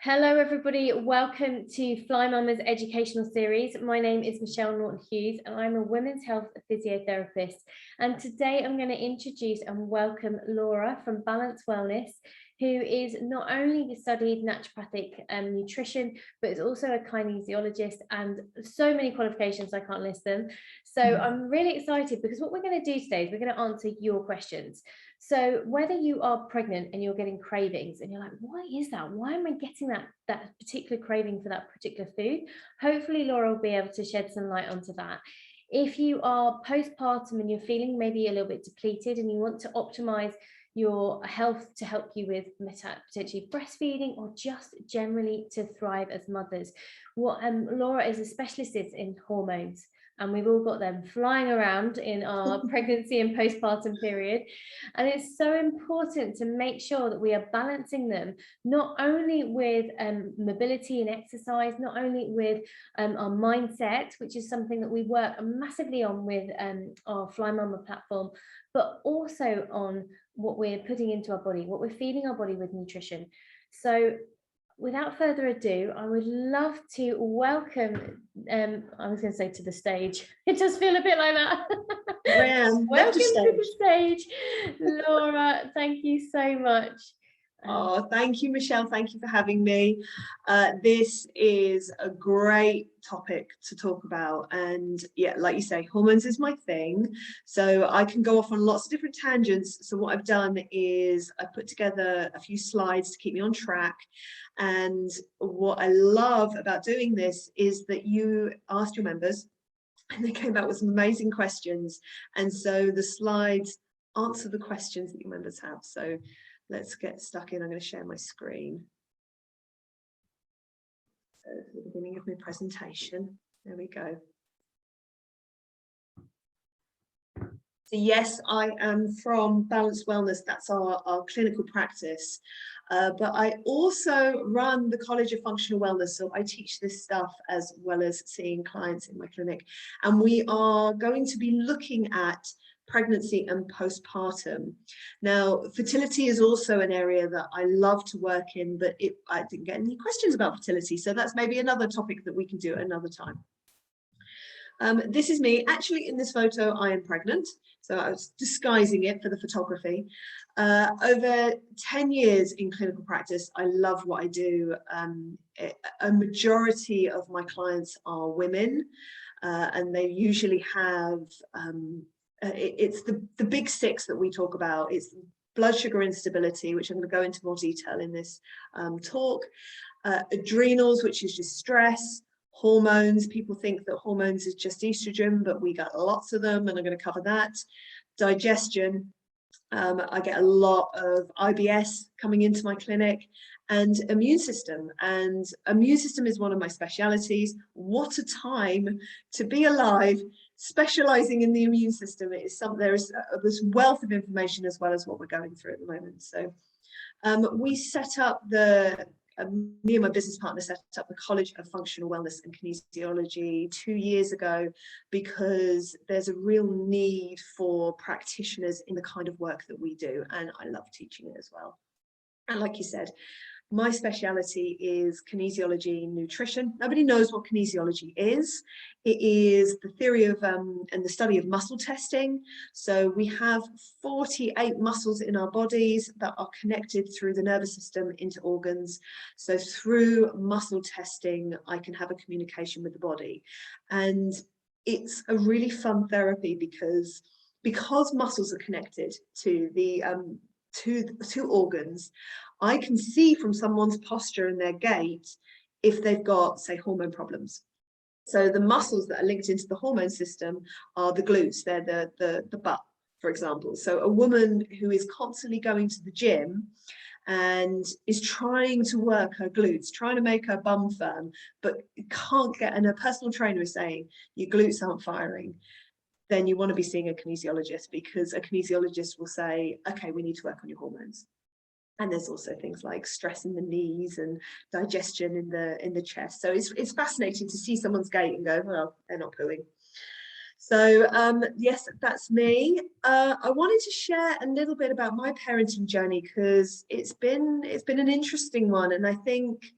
Hello everybody, welcome to Flymama's educational series. My name is Michelle Norton-Hughes and I'm a women's health physiotherapist, and today I'm going to introduce and welcome Laura from Balance Wellness, who is not only studied naturopathic nutrition, but is also a kinesiologist and so many qualifications I can't list them. So I'm really excited because what we're going to do today is we're going to answer your questions. So whether you are pregnant and you're getting cravings and you're like, why is that? Why am I getting that particular craving for that particular food? Hopefully Laura will be able to shed some light onto that. If you are postpartum and you're feeling maybe a little bit depleted and you want to optimize your health to help you with potentially breastfeeding or just generally to thrive as mothers, Laura is a specialist in hormones, and we've all got them flying around in our pregnancy and postpartum period. And it's so important to make sure that we are balancing them, not only with mobility and exercise, not only with our mindset, which is something that we work massively on with our Flymama platform, but also on what we're putting into our body, what we're feeding our body with nutrition. So without further ado, I would love to welcome, I was going to say to the stage. It does feel a bit like that. Welcome to the stage, Laura. Thank you so much. Oh, thank you, Michelle. Thank you for having me. This is a great topic to talk about. And yeah, like you say, hormones is my thing. So I can go off on lots of different tangents. So what I've done is I put together a few slides to keep me on track. And what I love about doing this is that you asked your members and they came back with some amazing questions. And so the slides answer the questions that your members have. So let's get stuck in. I'm going to share my screen. So the beginning of my presentation. There we go. So yes, I am from Balance Wellness. That's our clinical practice. But I also run the College of Functional Wellness. So I teach this stuff as well as seeing clients in my clinic. And we are going to be looking at pregnancy and postpartum. Now, fertility is also an area that I love to work in, but I didn't get any questions about fertility. So that's maybe another topic that we can do at another time. This is me. Actually, in this photo, I am pregnant. So I was disguising it for the photography. Over 10 years in clinical practice, I love what I do. A majority of my clients are women, and they usually have it's the big six that we talk about. It's blood sugar instability, which I'm going to go into more detail in this talk, adrenals, which is just stress, hormones. People think that hormones is just estrogen, but we got lots of them, and I'm going to cover that. Digestion. I get a lot of IBS coming into my clinic, and immune system. And immune system is one of my specialities. What a time to be alive, specializing in the immune system. It is there is this wealth of information as well as what we're going through at the moment. So we set up me and my business partner set up the College of Functional Wellness and Kinesiology 2 years ago, because there's a real need for practitioners in the kind of work that we do, and I love teaching it as well. And like you said, my speciality is kinesiology nutrition. Nobody knows what kinesiology is. It is the theory of and the study of muscle testing. So we have 48 muscles in our bodies that are connected through the nervous system into organs. So through muscle testing, I can have a communication with the body. And it's a really fun therapy because muscles are connected to the to organs. I can see from someone's posture and their gait if they've got, say, hormone problems. So the muscles that are linked into the hormone system are the glutes. They're the butt, for example. So a woman who is constantly going to the gym and is trying to work her glutes, trying to make her bum firm, but can't get, and her personal trainer is saying, your glutes aren't firing, then you want to be seeing a kinesiologist, because a kinesiologist will say, okay, we need to work on your hormones. And there's also things like stress in the knees and digestion in the chest. So it's fascinating to see someone's gait and go, well, they're not pooing. So yes, that's me. I wanted to share a little bit about my parenting journey, because it's been an interesting one, and I think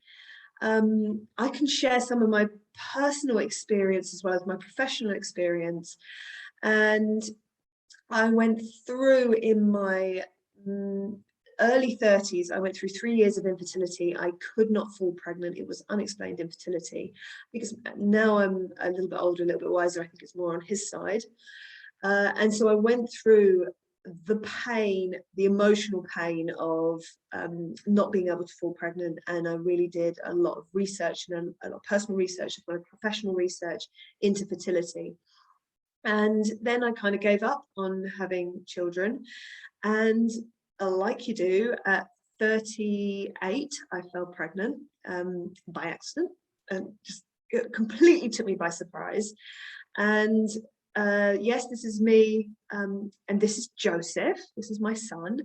I can share some of my personal experience as well as my professional experience. And I went through in my early 30s, I went through 3 years of infertility. I could not fall pregnant. It was unexplained infertility. Because now I'm a little bit older, a little bit wiser, I think it's more on his side. And so I went through the pain, the emotional pain of not being able to fall pregnant. And I really did a lot of research and a lot of personal research as well as professional research into fertility. And then I kind of gave up on having children. And like you do, at 38, I fell pregnant by accident, and just it completely took me by surprise. And yes, this is me, and this is Joseph. This is my son.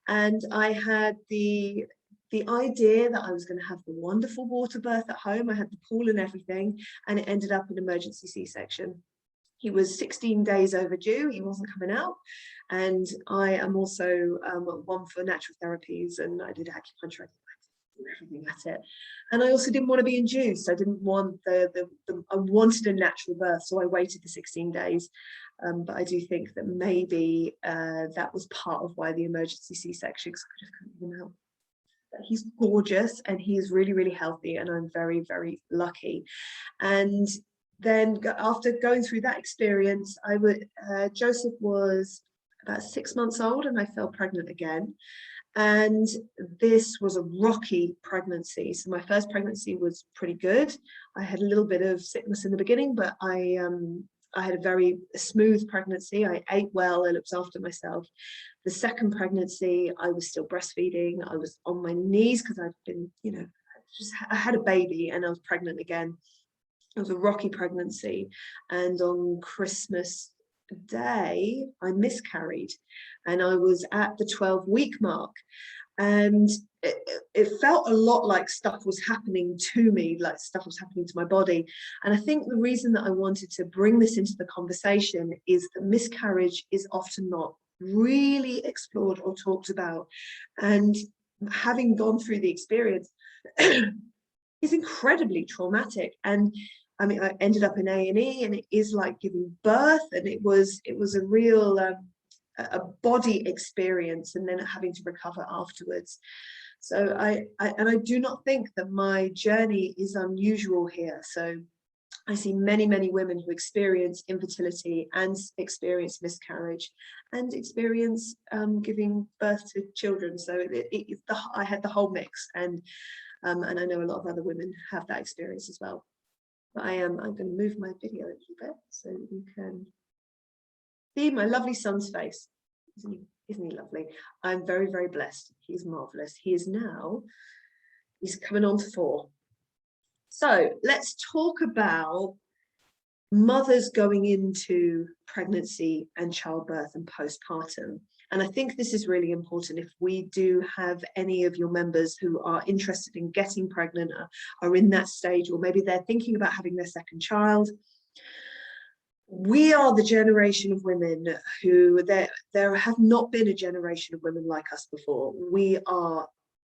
And I had the idea that I was going to have the wonderful water birth at home. I had the pool and everything, and it ended up an emergency C-section. He was 16 days overdue. He wasn't coming out. And I am also one for natural therapies, and I did acupuncture, everything at it. And I also didn't want to be induced. I didn't want I wanted a natural birth, so I waited the 16 days. But I do think that maybe that was part of why the emergency C-section, because I just couldn't get him out. He's gorgeous and he's really, really healthy, and I'm very, very lucky. And then after going through that experience, Joseph was about 6 months old and I fell pregnant again. And this was a rocky pregnancy. So my first pregnancy was pretty good. I had a little bit of sickness in the beginning, but I had a very smooth pregnancy. I ate well, I looked after myself. The second pregnancy, I was still breastfeeding. I was on my knees because I'd been, I had a baby and I was pregnant again. It was a rocky pregnancy. And on Christmas Day, I miscarried, and I was at the 12-week mark. And it felt a lot like stuff was happening to me, like stuff was happening to my body. And I think the reason that I wanted to bring this into the conversation is that miscarriage is often not really explored or talked about. And having gone through the experience is incredibly traumatic. And I mean, I ended up in A&E, and it is like giving birth, and it was a real a body experience, and then having to recover afterwards. So I do not think that my journey is unusual here. So I see many, many women who experience infertility and experience miscarriage and experience giving birth to children. So I had the whole mix, and I know a lot of other women have that experience as well. But I'm going to move my video a little bit so you can see my lovely son's face. Isn't he lovely? I'm very, very blessed. He's marvelous. He's coming on to 4. So let's talk about mothers going into pregnancy and childbirth and postpartum. And I think this is really important. If we do have any of your members who are interested in getting pregnant, are in that stage, or maybe they're thinking about having their second child, we are the generation of women who there have not been a generation of women like us before. We are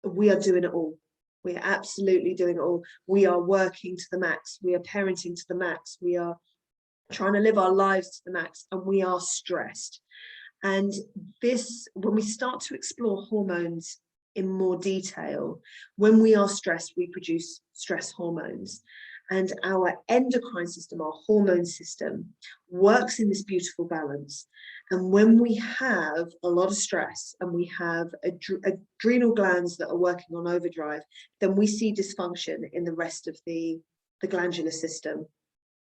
doing it all. We are absolutely doing it all. We are working to the max. We are parenting to the max. We are trying to live our lives to the max, and we are stressed. And this, when we start to explore hormones in more detail, when we are stressed, we produce stress hormones. And our endocrine system, our hormone system, works in this beautiful balance. And when we have a lot of stress and we have adrenal glands that are working on overdrive, then we see dysfunction in the rest of the glandular system.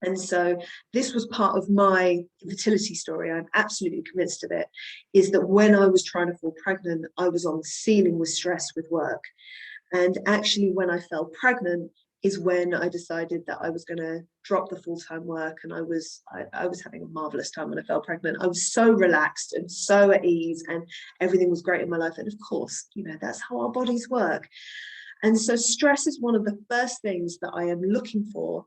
And so this was part of my fertility story. I'm absolutely convinced of it, is that when I was trying to fall pregnant, I was on the ceiling with stress with work. And actually, when I fell pregnant is when I decided that I was going to drop the full-time work. And I was having a marvelous time when I fell pregnant. I was so relaxed and so at ease, and everything was great in my life. And of course, that's how our bodies work. And so stress is one of the first things that I am looking for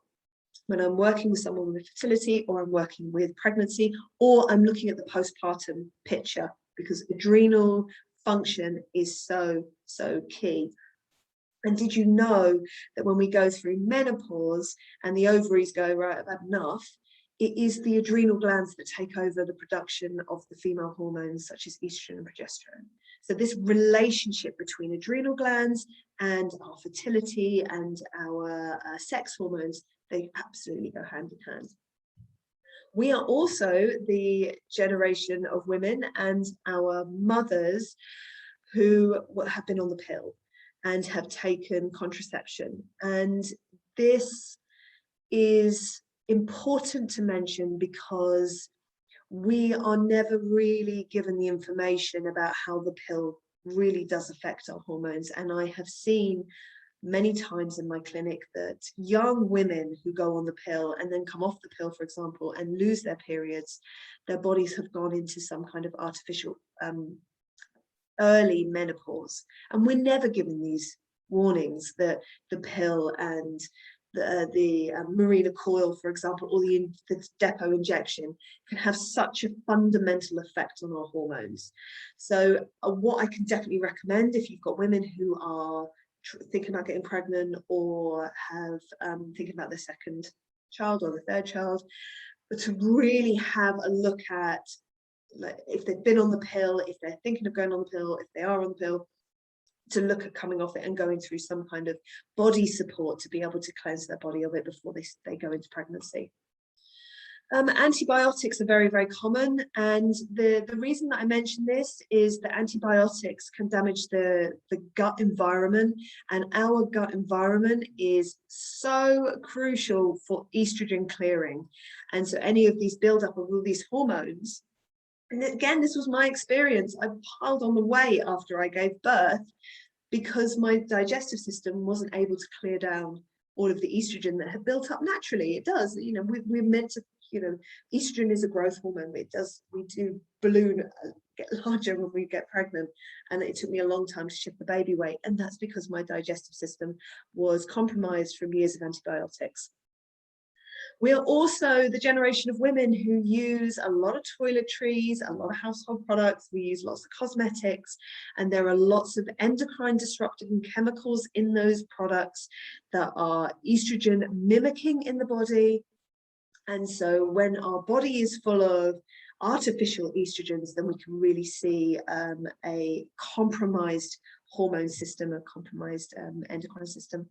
when I'm working with someone with fertility, or I'm working with pregnancy, or I'm looking at the postpartum picture, because adrenal function is so, so key. And did you know that when we go through menopause and the ovaries go, right, I've had enough, it is the adrenal glands that take over the production of the female hormones such as estrogen and progesterone. So this relationship between adrenal glands and our fertility and our sex hormones, they absolutely go hand in hand. We are also the generation of women and our mothers who have been on the pill and have taken contraception. And this is important to mention because we are never really given the information about how the pill really does affect our hormones. And I have seen many times in my clinic that young women who go on the pill and then come off the pill, for example, and lose their periods, their bodies have gone into some kind of artificial early menopause. And we're never given these warnings that the pill and the Mirena coil, for example, or the depot injection can have such a fundamental effect on our hormones. So what I can definitely recommend if you've got women who are thinking about getting pregnant or have thinking about their second child or the third child, but to really have a look at, like, if they've been on the pill, if they're thinking of going on the pill, if they are on the pill, to look at coming off it and going through some kind of body support to be able to cleanse their body of it before they go into pregnancy. Antibiotics are very, very common, and the reason that I mention this is that antibiotics can damage the gut environment, and our gut environment is so crucial for estrogen clearing. And so any of these buildup of all these hormones, and again, this was my experience, I piled on the weight after I gave birth because my digestive system wasn't able to clear down all of the estrogen that had built up naturally. It does, you know, we're meant to, you know, estrogen is a growth hormone. It does, we do balloon, get larger when we get pregnant. And it took me a long time to shift the baby weight. And that's because my digestive system was compromised from years of antibiotics. We are also the generation of women who use a lot of toiletries, a lot of household products. We use lots of cosmetics, and there are lots of endocrine disruptive chemicals in those products that are estrogen mimicking in the body. And so when our body is full of artificial estrogens, then we can really see a compromised hormone system, a compromised endocrine system.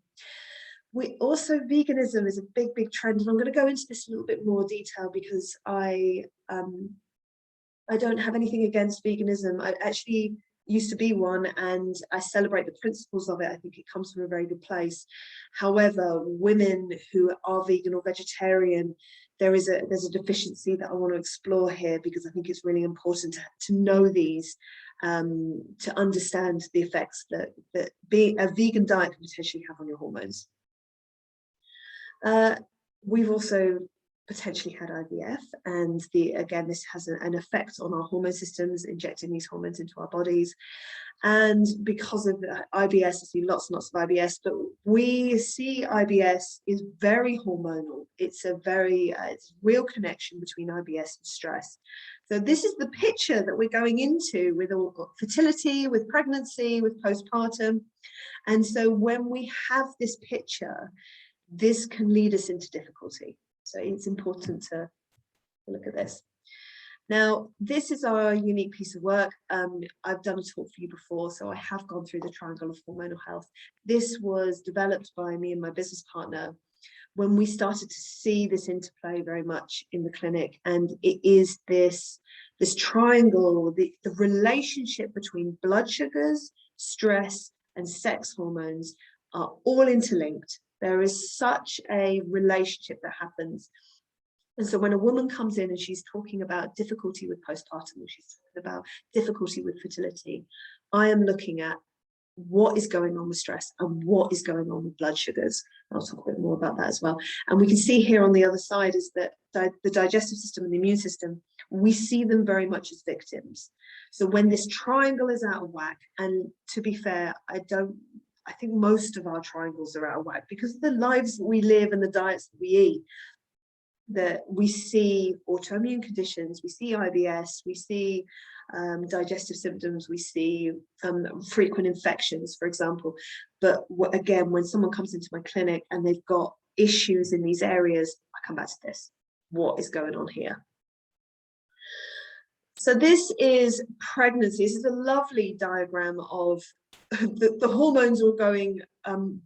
We also, veganism is a big, big trend, and I'm going to go into this in a little bit more detail because I don't have anything against veganism. I actually used to be one, and I celebrate the principles of it. I think it comes from a very good place. However, women who are vegan or vegetarian, there's a deficiency that I want to explore here because I think it's really important to know these, to understand the effects that being a vegan diet can potentially have on your hormones. We've also potentially had IVF, and again, this has an effect on our hormone systems, injecting these hormones into our bodies. And because of IBS, I see lots and lots of IBS, but we see IBS is very hormonal. It's a very it's a real connection between IBS and stress. So this is the picture that we're going into with all fertility, with pregnancy, with postpartum. And so when we have this picture, this can lead us into difficulty. So it's important to look at this. Now, this is our unique piece of work. I've done a talk for you before, so I have gone through the triangle of hormonal health. This was developed by me and my business partner when we started to see this interplay very much in the clinic. And it is this triangle, the relationship between blood sugars, stress, and sex hormones are all interlinked. There is such a relationship that happens. And so when a woman comes in and she's talking about difficulty with postpartum, and she's talking about difficulty with fertility, I am looking at what is going on with stress and what is going on with blood sugars. I'll talk a bit more about that as well. And we can see here on the other side is that the digestive system and the immune system, we see them very much as victims. So when this triangle is out of whack, and to be fair, I think most of our triangles are out of whack because of the lives that we live and the diets that we eat, that we see autoimmune conditions, we see IBS, we see digestive symptoms, we see frequent infections, for example. But again, when someone comes into my clinic and they've got issues in these areas, I come back to this. What is going on here? So this is pregnancy. This is a lovely diagram of the hormones all going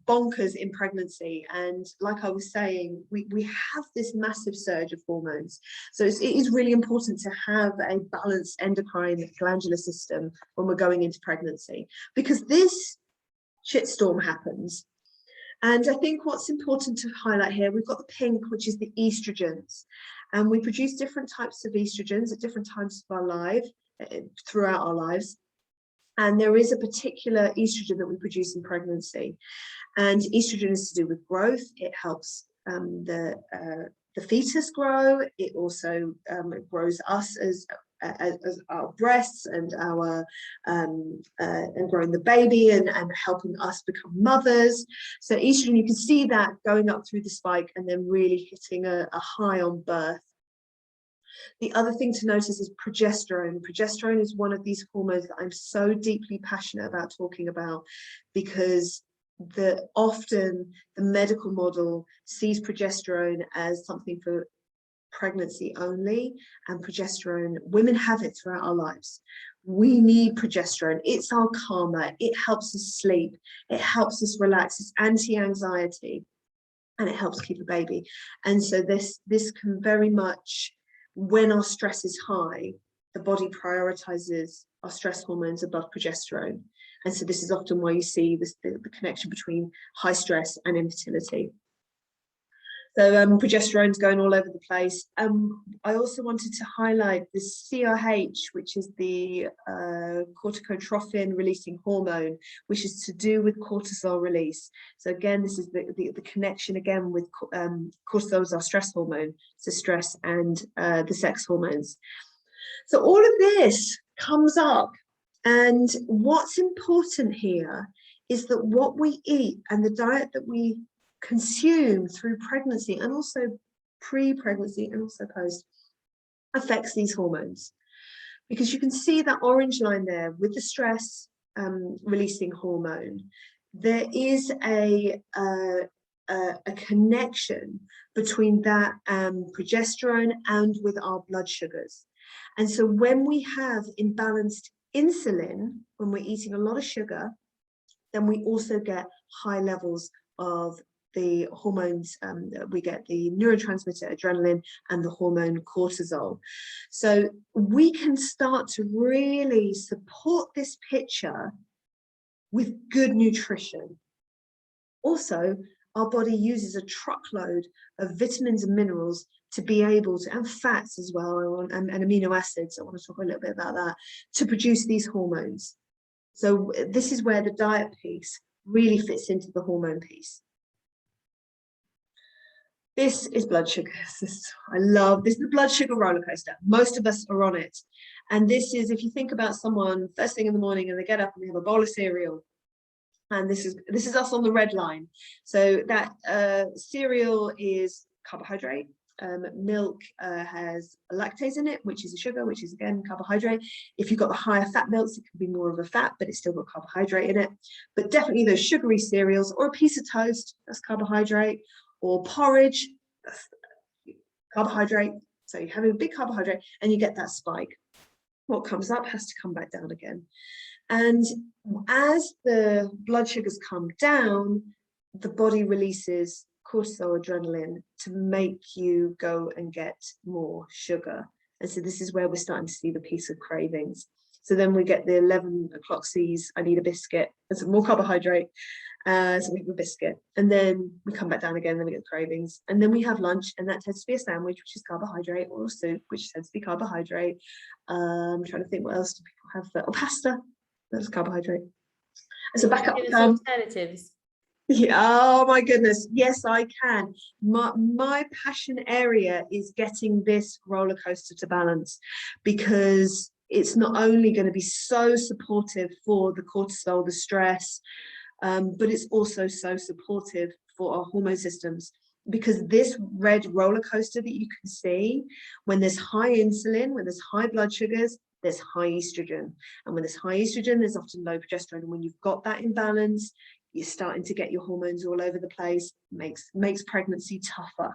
bonkers in pregnancy. And like I was saying, we have this massive surge of hormones. So it is really important to have a balanced endocrine glandular system when we're going into pregnancy, because this shitstorm happens. And I think what's important to highlight here, we've got the pink, which is the estrogens. And we produce different types of estrogens at different times of our life, throughout our lives. And there is a particular estrogen that we produce in pregnancy. And estrogen is to do with growth. It helps the fetus grow. It also grows us as our breasts and our and growing the baby and helping us become mothers. So estrogen, you can see that going up through the spike and then really hitting a high on birth. The other thing to notice is progesterone. Progesterone is one of these hormones that I'm so deeply passionate about talking about, because often the medical model sees progesterone as something for pregnancy only, and progesterone, women have it throughout our lives. We need progesterone. It's our calmer. It helps us sleep. It helps us relax. It's anti-anxiety, and it helps keep a baby. And so this can very much, when our stress is high, the body prioritizes our stress hormones above progesterone. And so this is often why you see the connection between high stress and infertility. So progesterone's going all over the place. I also wanted to highlight the CRH, which is the corticotrophin releasing hormone, which is to do with cortisol release. So again, this is the connection again with cortisol is our stress hormone, so stress and the sex hormones. So all of this comes up, and what's important here is that what we eat and the diet that we consume through pregnancy and also pre-pregnancy and also post affects these hormones, because you can see that orange line there with the stress releasing hormone. There is a connection between that progesterone and with our blood sugars. And so when we have imbalanced insulin, when we're eating a lot of sugar, then we also get high levels of the hormones. We get the neurotransmitter adrenaline and the hormone cortisol. So we can start to really support this picture with good nutrition. Also, our body uses a truckload of vitamins and minerals to be able to, and fats as well, and amino acids. I want to talk a little bit about that, to produce these hormones. So this is where the diet piece really fits into the hormone piece. This is blood sugar. I love this. Is the blood sugar roller coaster. Most of us are on it. And this is, if you think about someone first thing in the morning and they get up and they have a bowl of cereal, and this is us on the red line. So that cereal is carbohydrate. Milk has lactase in it, which is a sugar, which is again carbohydrate. If you've got the higher fat milks, it can be more of a fat, but it's still got carbohydrate in it. But definitely those sugary cereals, or a piece of toast, that's carbohydrate, or porridge, that's carbohydrate. So you're having a big carbohydrate and you get that spike. What comes up has to come back down again. And as the blood sugars come down, the body releases cortisol, adrenaline, to make you go and get more sugar. And so this is where we're starting to see the piece of cravings. So then we get the 11 o'clock sees, I need a biscuit, and some more carbohydrate. So we have a biscuit, and then we come back down again, and then we get the cravings, and then we have lunch, and that tends to be a sandwich, which is carbohydrate, or a soup, which tends to be carbohydrate. I'm trying to think, what else do people have? Or pasta, that's carbohydrate. And so back up alternatives. Yeah, oh my goodness, yes, I can. My passion area is getting this roller coaster to balance, because it's not only going to be so supportive for the cortisol, the stress, but it's also so supportive for our hormone systems, because this red roller coaster that you can see, when there's high insulin, when there's high blood sugars, there's high estrogen. And when there's high estrogen, there's often low progesterone. And when you've got that imbalance, you're starting to get your hormones all over the place, makes pregnancy tougher.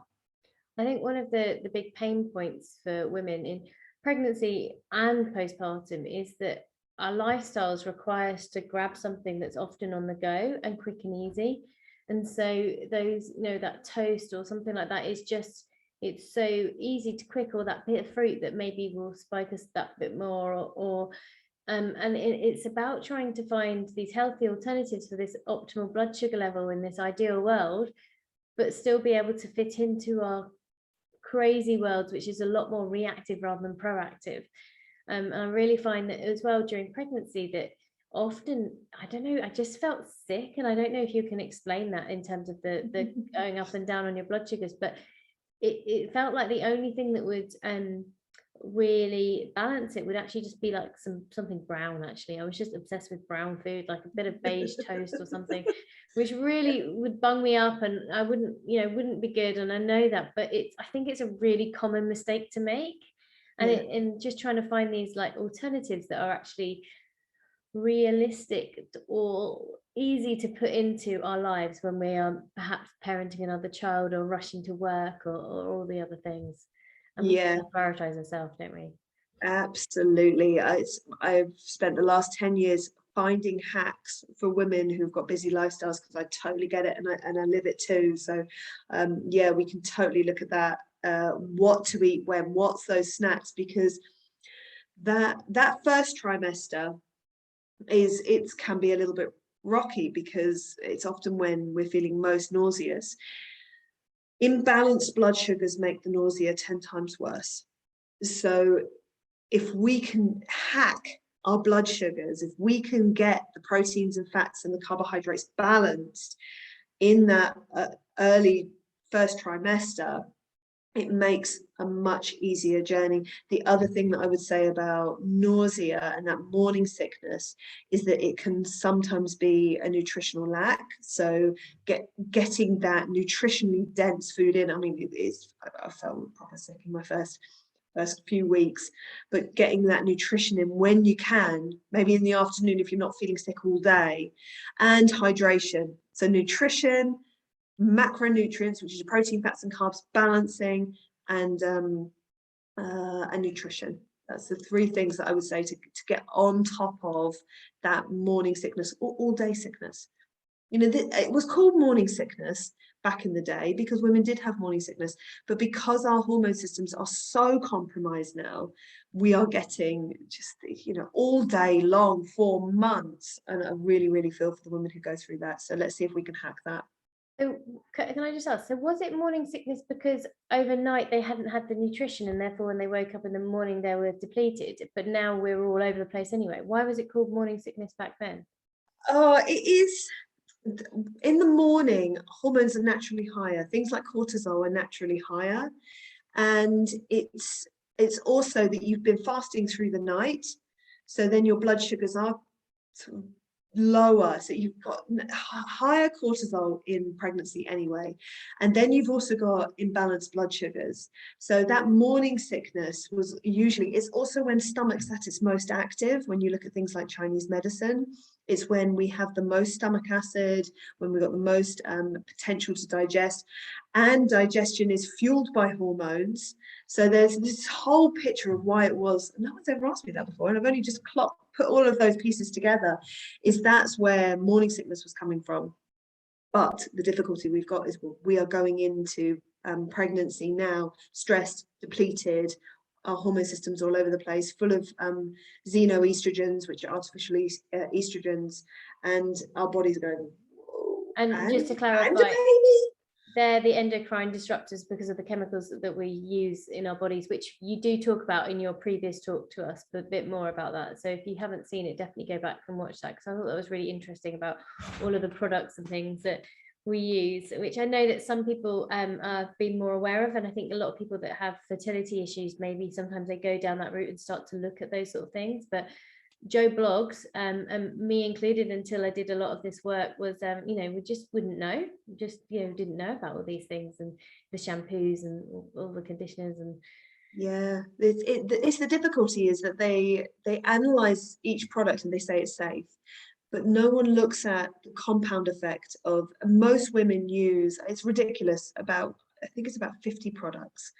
I think one of the big pain points for women in pregnancy and postpartum is that our lifestyles require us to grab something that's often on the go and quick and easy. And so those, that toast or something like that is just, it's so easy to quick, or that bit of fruit that maybe will spike us that bit more, and it's about trying to find these healthy alternatives for this optimal blood sugar level in this ideal world, but still be able to fit into our crazy worlds, which is a lot more reactive rather than proactive. And I really find that as well during pregnancy that often, I don't know, I just felt sick, and I don't know if you can explain that in terms of the going up and down on your blood sugars, but it felt like the only thing that would really balance it would actually just be like something brown. Actually, I was just obsessed with brown food, like a bit of beige toast or something, which really would bung me up, and I wouldn't be good, and I know that, but I think it's a really common mistake to make, and and just trying to find these like alternatives that are actually realistic or easy to put into our lives when we are perhaps parenting another child or rushing to work or all the other things. And we prioritize ourselves, don't we? Absolutely. I've spent the last 10 years finding hacks for women who've got busy lifestyles, because I totally get it, and I live it too. So we can totally look at that, what to eat when, what's those snacks, because that first trimester can be a little bit rocky, because it's often when we're feeling most nauseous. Imbalanced blood sugars make the nausea 10 times worse. So if we can hack our blood sugars, if we can get the proteins and fats and the carbohydrates balanced in that early first trimester, it makes a much easier journey. The other thing that I would say about nausea and that morning sickness is that it can sometimes be a nutritional lack. So getting that nutritionally dense food in, I mean, I felt proper sick in my first few weeks, but getting that nutrition in when you can, maybe in the afternoon if you're not feeling sick all day, and hydration. So nutrition, macronutrients, which is protein, fats and carbs, balancing, and nutrition. That's the three things that I would say to get on top of that morning sickness or all day sickness. It was called morning sickness back in the day because women did have morning sickness, but because our hormone systems are so compromised now, we are getting just all day long for months, and I really, really feel for the women who go through that. So let's see if we can hack that. So can I just ask, so was it morning sickness because overnight they hadn't had the nutrition, and therefore when they woke up in the morning they were depleted, but now we're all over the place anyway? Why was it called morning sickness back then? It is. In the morning, hormones are naturally higher. Things like cortisol are naturally higher. And it's also that you've been fasting through the night. So then your blood sugars are lower. So you've got higher cortisol in pregnancy anyway. And then you've also got imbalanced blood sugars. So that morning sickness it's also when stomach's at its most active. When you look at things like Chinese medicine, it's when we have the most stomach acid, when we've got the most potential to digest, and digestion is fueled by hormones. So there's this whole picture of why it was. No one's ever asked me that before, and I've only just put all of those pieces together. That's where morning sickness was coming from. But the difficulty we've got is we are going into pregnancy now, stressed, depleted, our hormone system's all over the place, full of xenoestrogens, which are artificial estrogens, and our bodies are going, and just to clarify, they're the endocrine disruptors because of the chemicals that we use in our bodies, which you do talk about in your previous talk to us, but a bit more about that. So if you haven't seen it, definitely go back and watch that, because I thought that was really interesting about all of the products and things that we use, which I know that some people have been more aware of. And I think a lot of people that have fertility issues, maybe sometimes they go down that route and start to look at those sort of things. But Joe blogs, and me included, until I did a lot of this work, was we just wouldn't know, didn't know about all these things, and the shampoos and all the conditioners, and Yeah, it's the difficulty is that they analyze each product and they say it's safe, but no one looks at the compound effect of most women use, it's ridiculous, about I think it's about 50 products,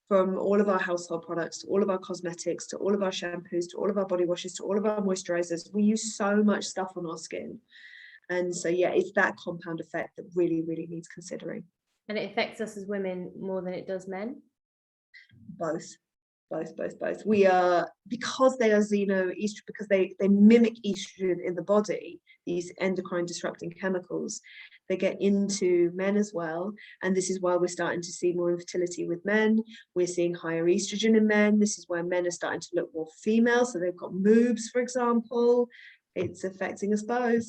from all of our household products to all of our cosmetics to all of our shampoos to all of our body washes to all of our moisturizers. We use so much stuff on our skin. And so, yeah, it's that compound effect that really, really needs considering. And it affects us as women more than it does men? Both. We are, because they are xenoestrogen, because they mimic estrogen in the body, these endocrine disrupting chemicals, they get into men as well. And this is why we're starting to see more infertility with men. We're seeing higher estrogen in men. This is why men are starting to look more female. So they've got moobs, for example. It's affecting us both.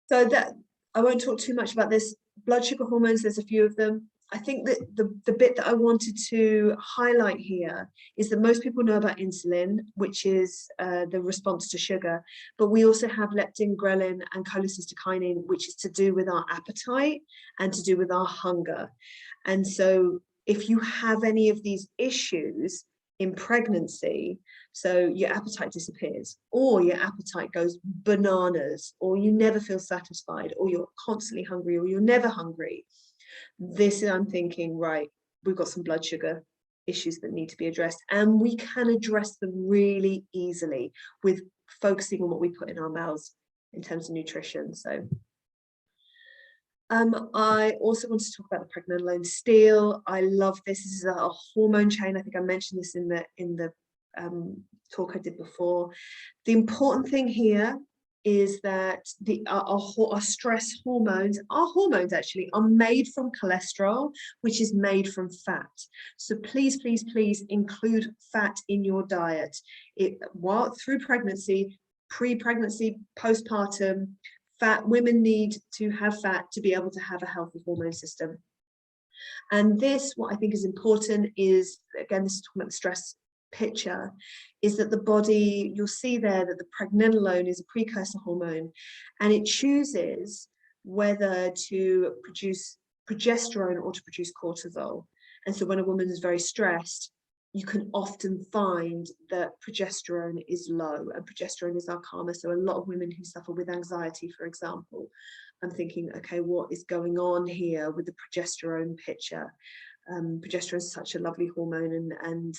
So that I won't talk too much about this. Blood sugar hormones, there's a few of them. I think that the bit that I wanted to highlight here is that most people know about insulin, which is the response to sugar, but we also have leptin, ghrelin, and cholecystokinin, which is to do with our appetite and to do with our hunger. And so if you have any of these issues in pregnancy, so your appetite disappears, or your appetite goes bananas, or you never feel satisfied, or you're constantly hungry, or you're never hungry, this I'm thinking, right, we've got some blood sugar issues that need to be addressed, and we can address them really easily with focusing on what we put in our mouths in terms of nutrition. So I also want to talk about the pregnenolone steal. I love this. This is a hormone chain. I think I mentioned this in the talk I did before. The important thing here is that our stress hormones, our hormones actually are made from cholesterol, which is made from fat. So please, please, please include fat in your diet. Through pregnancy, pre-pregnancy, postpartum, women need to have fat to be able to have a healthy hormone system. And this, what I think is important is, again, this is talking about the stress picture, is that the body, you'll see there that the pregnenolone is a precursor hormone, and it chooses whether to produce progesterone or to produce cortisol. And so when a woman is very stressed, you can often find that progesterone is low, and progesterone is our calmer. So a lot of women who suffer with anxiety, for example, I'm thinking, okay, what is going on here with the progesterone picture? Progesterone is such a lovely hormone, and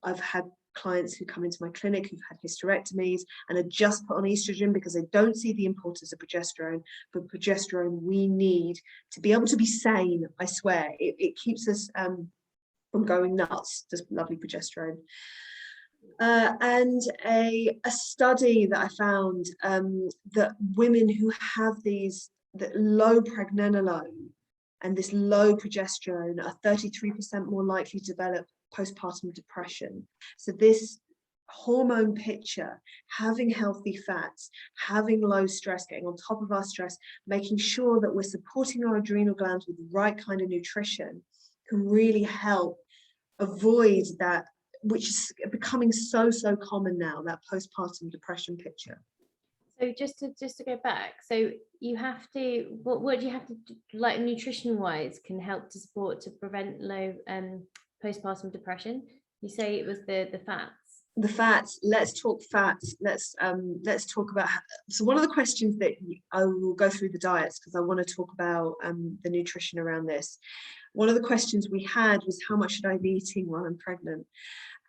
I've had clients who come into my clinic who've had hysterectomies and are just put on estrogen because they don't see the importance of progesterone. But progesterone we need to be able to be sane. I swear, it keeps us from going nuts. Just lovely progesterone. And a study that I found, that women who have that low pregnenolone and this low progesterone are 33% more likely to develop postpartum depression. So this hormone picture, having healthy fats, having low stress, getting on top of our stress, making sure that we're supporting our adrenal glands with the right kind of nutrition, can really help avoid that, which is becoming so common now, that postpartum depression picture. So just to go back, so you have to, what do you have to do, like nutrition wise, can help to support to prevent low postpartum depression? You say it was the fats. The fats. Let's talk fats. Let's talk about. So one of the questions that I will go through the diets, because I want to talk about the nutrition around this. One of the questions we had was, how much should I be eating while I'm pregnant?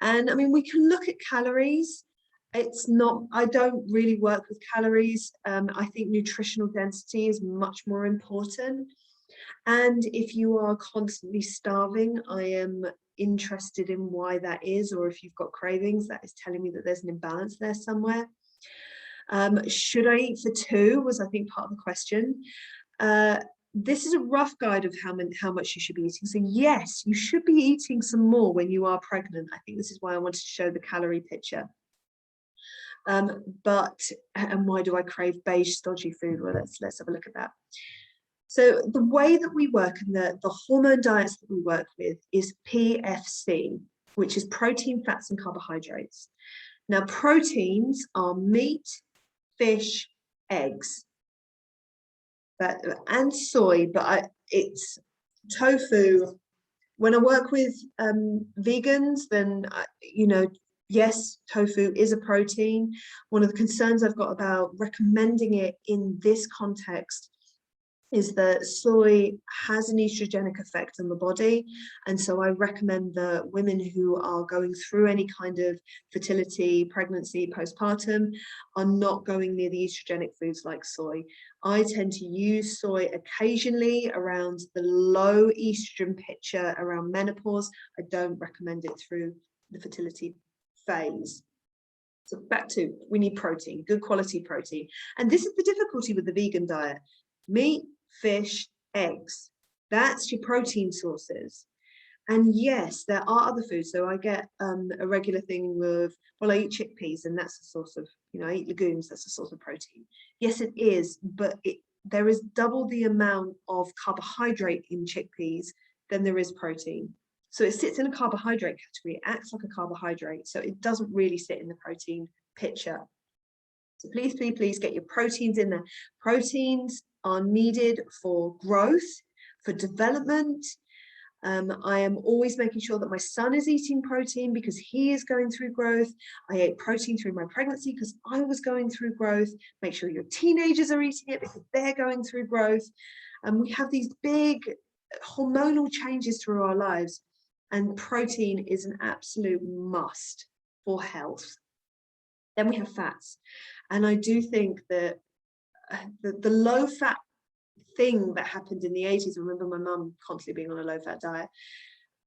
And I mean, we can look at calories. It's not, I don't really work with calories. I think nutritional density is much more important. And if you are constantly starving, I am interested in why that is, or if you've got cravings, that is telling me that there's an imbalance there somewhere. Should I eat for two, was I think part of the question. This is a rough guide of how much you should be eating. So yes, you should be eating some more when you are pregnant. I think this is why I wanted to show the calorie picture. And why do I crave beige stodgy food? Well, let's have a look at that. So the way that we work and the hormone diets that we work with is PFC, which is protein, fats, and carbohydrates. Now, proteins are meat, fish, eggs, and soy, but it's tofu, When I work with vegans, then, yes, tofu is a protein. One of the concerns I've got about recommending it in this context is that soy has an estrogenic effect on the body. And so I recommend that women who are going through any kind of fertility, pregnancy, postpartum are not going near the estrogenic foods like soy. I tend to use soy occasionally around the low estrogen picture around menopause. I don't recommend it through the fertility phase. So back to, we need protein, good quality protein. And this is the difficulty with the vegan diet. Meat, fish, eggs, that's your protein sources. And yes, there are other foods. So I get a regular thing of, well, I eat chickpeas and that's a source of, I eat legumes, that's a source of protein. Yes, it is, but there is double the amount of carbohydrate in chickpeas than there is protein. So it sits in a carbohydrate category, it acts like a carbohydrate. So it doesn't really sit in the protein picture. So please, please, please get your proteins in there. Proteins are needed for growth, for development. I am always making sure that my son is eating protein because he is going through growth. I ate protein through my pregnancy because I was going through growth. Make sure your teenagers are eating it because they're going through growth. And we have these big hormonal changes through our lives, and protein is an absolute must for health. Then we have fats. And I do think that the low fat thing that happened in the 80s, I remember my mum constantly being on a low fat diet,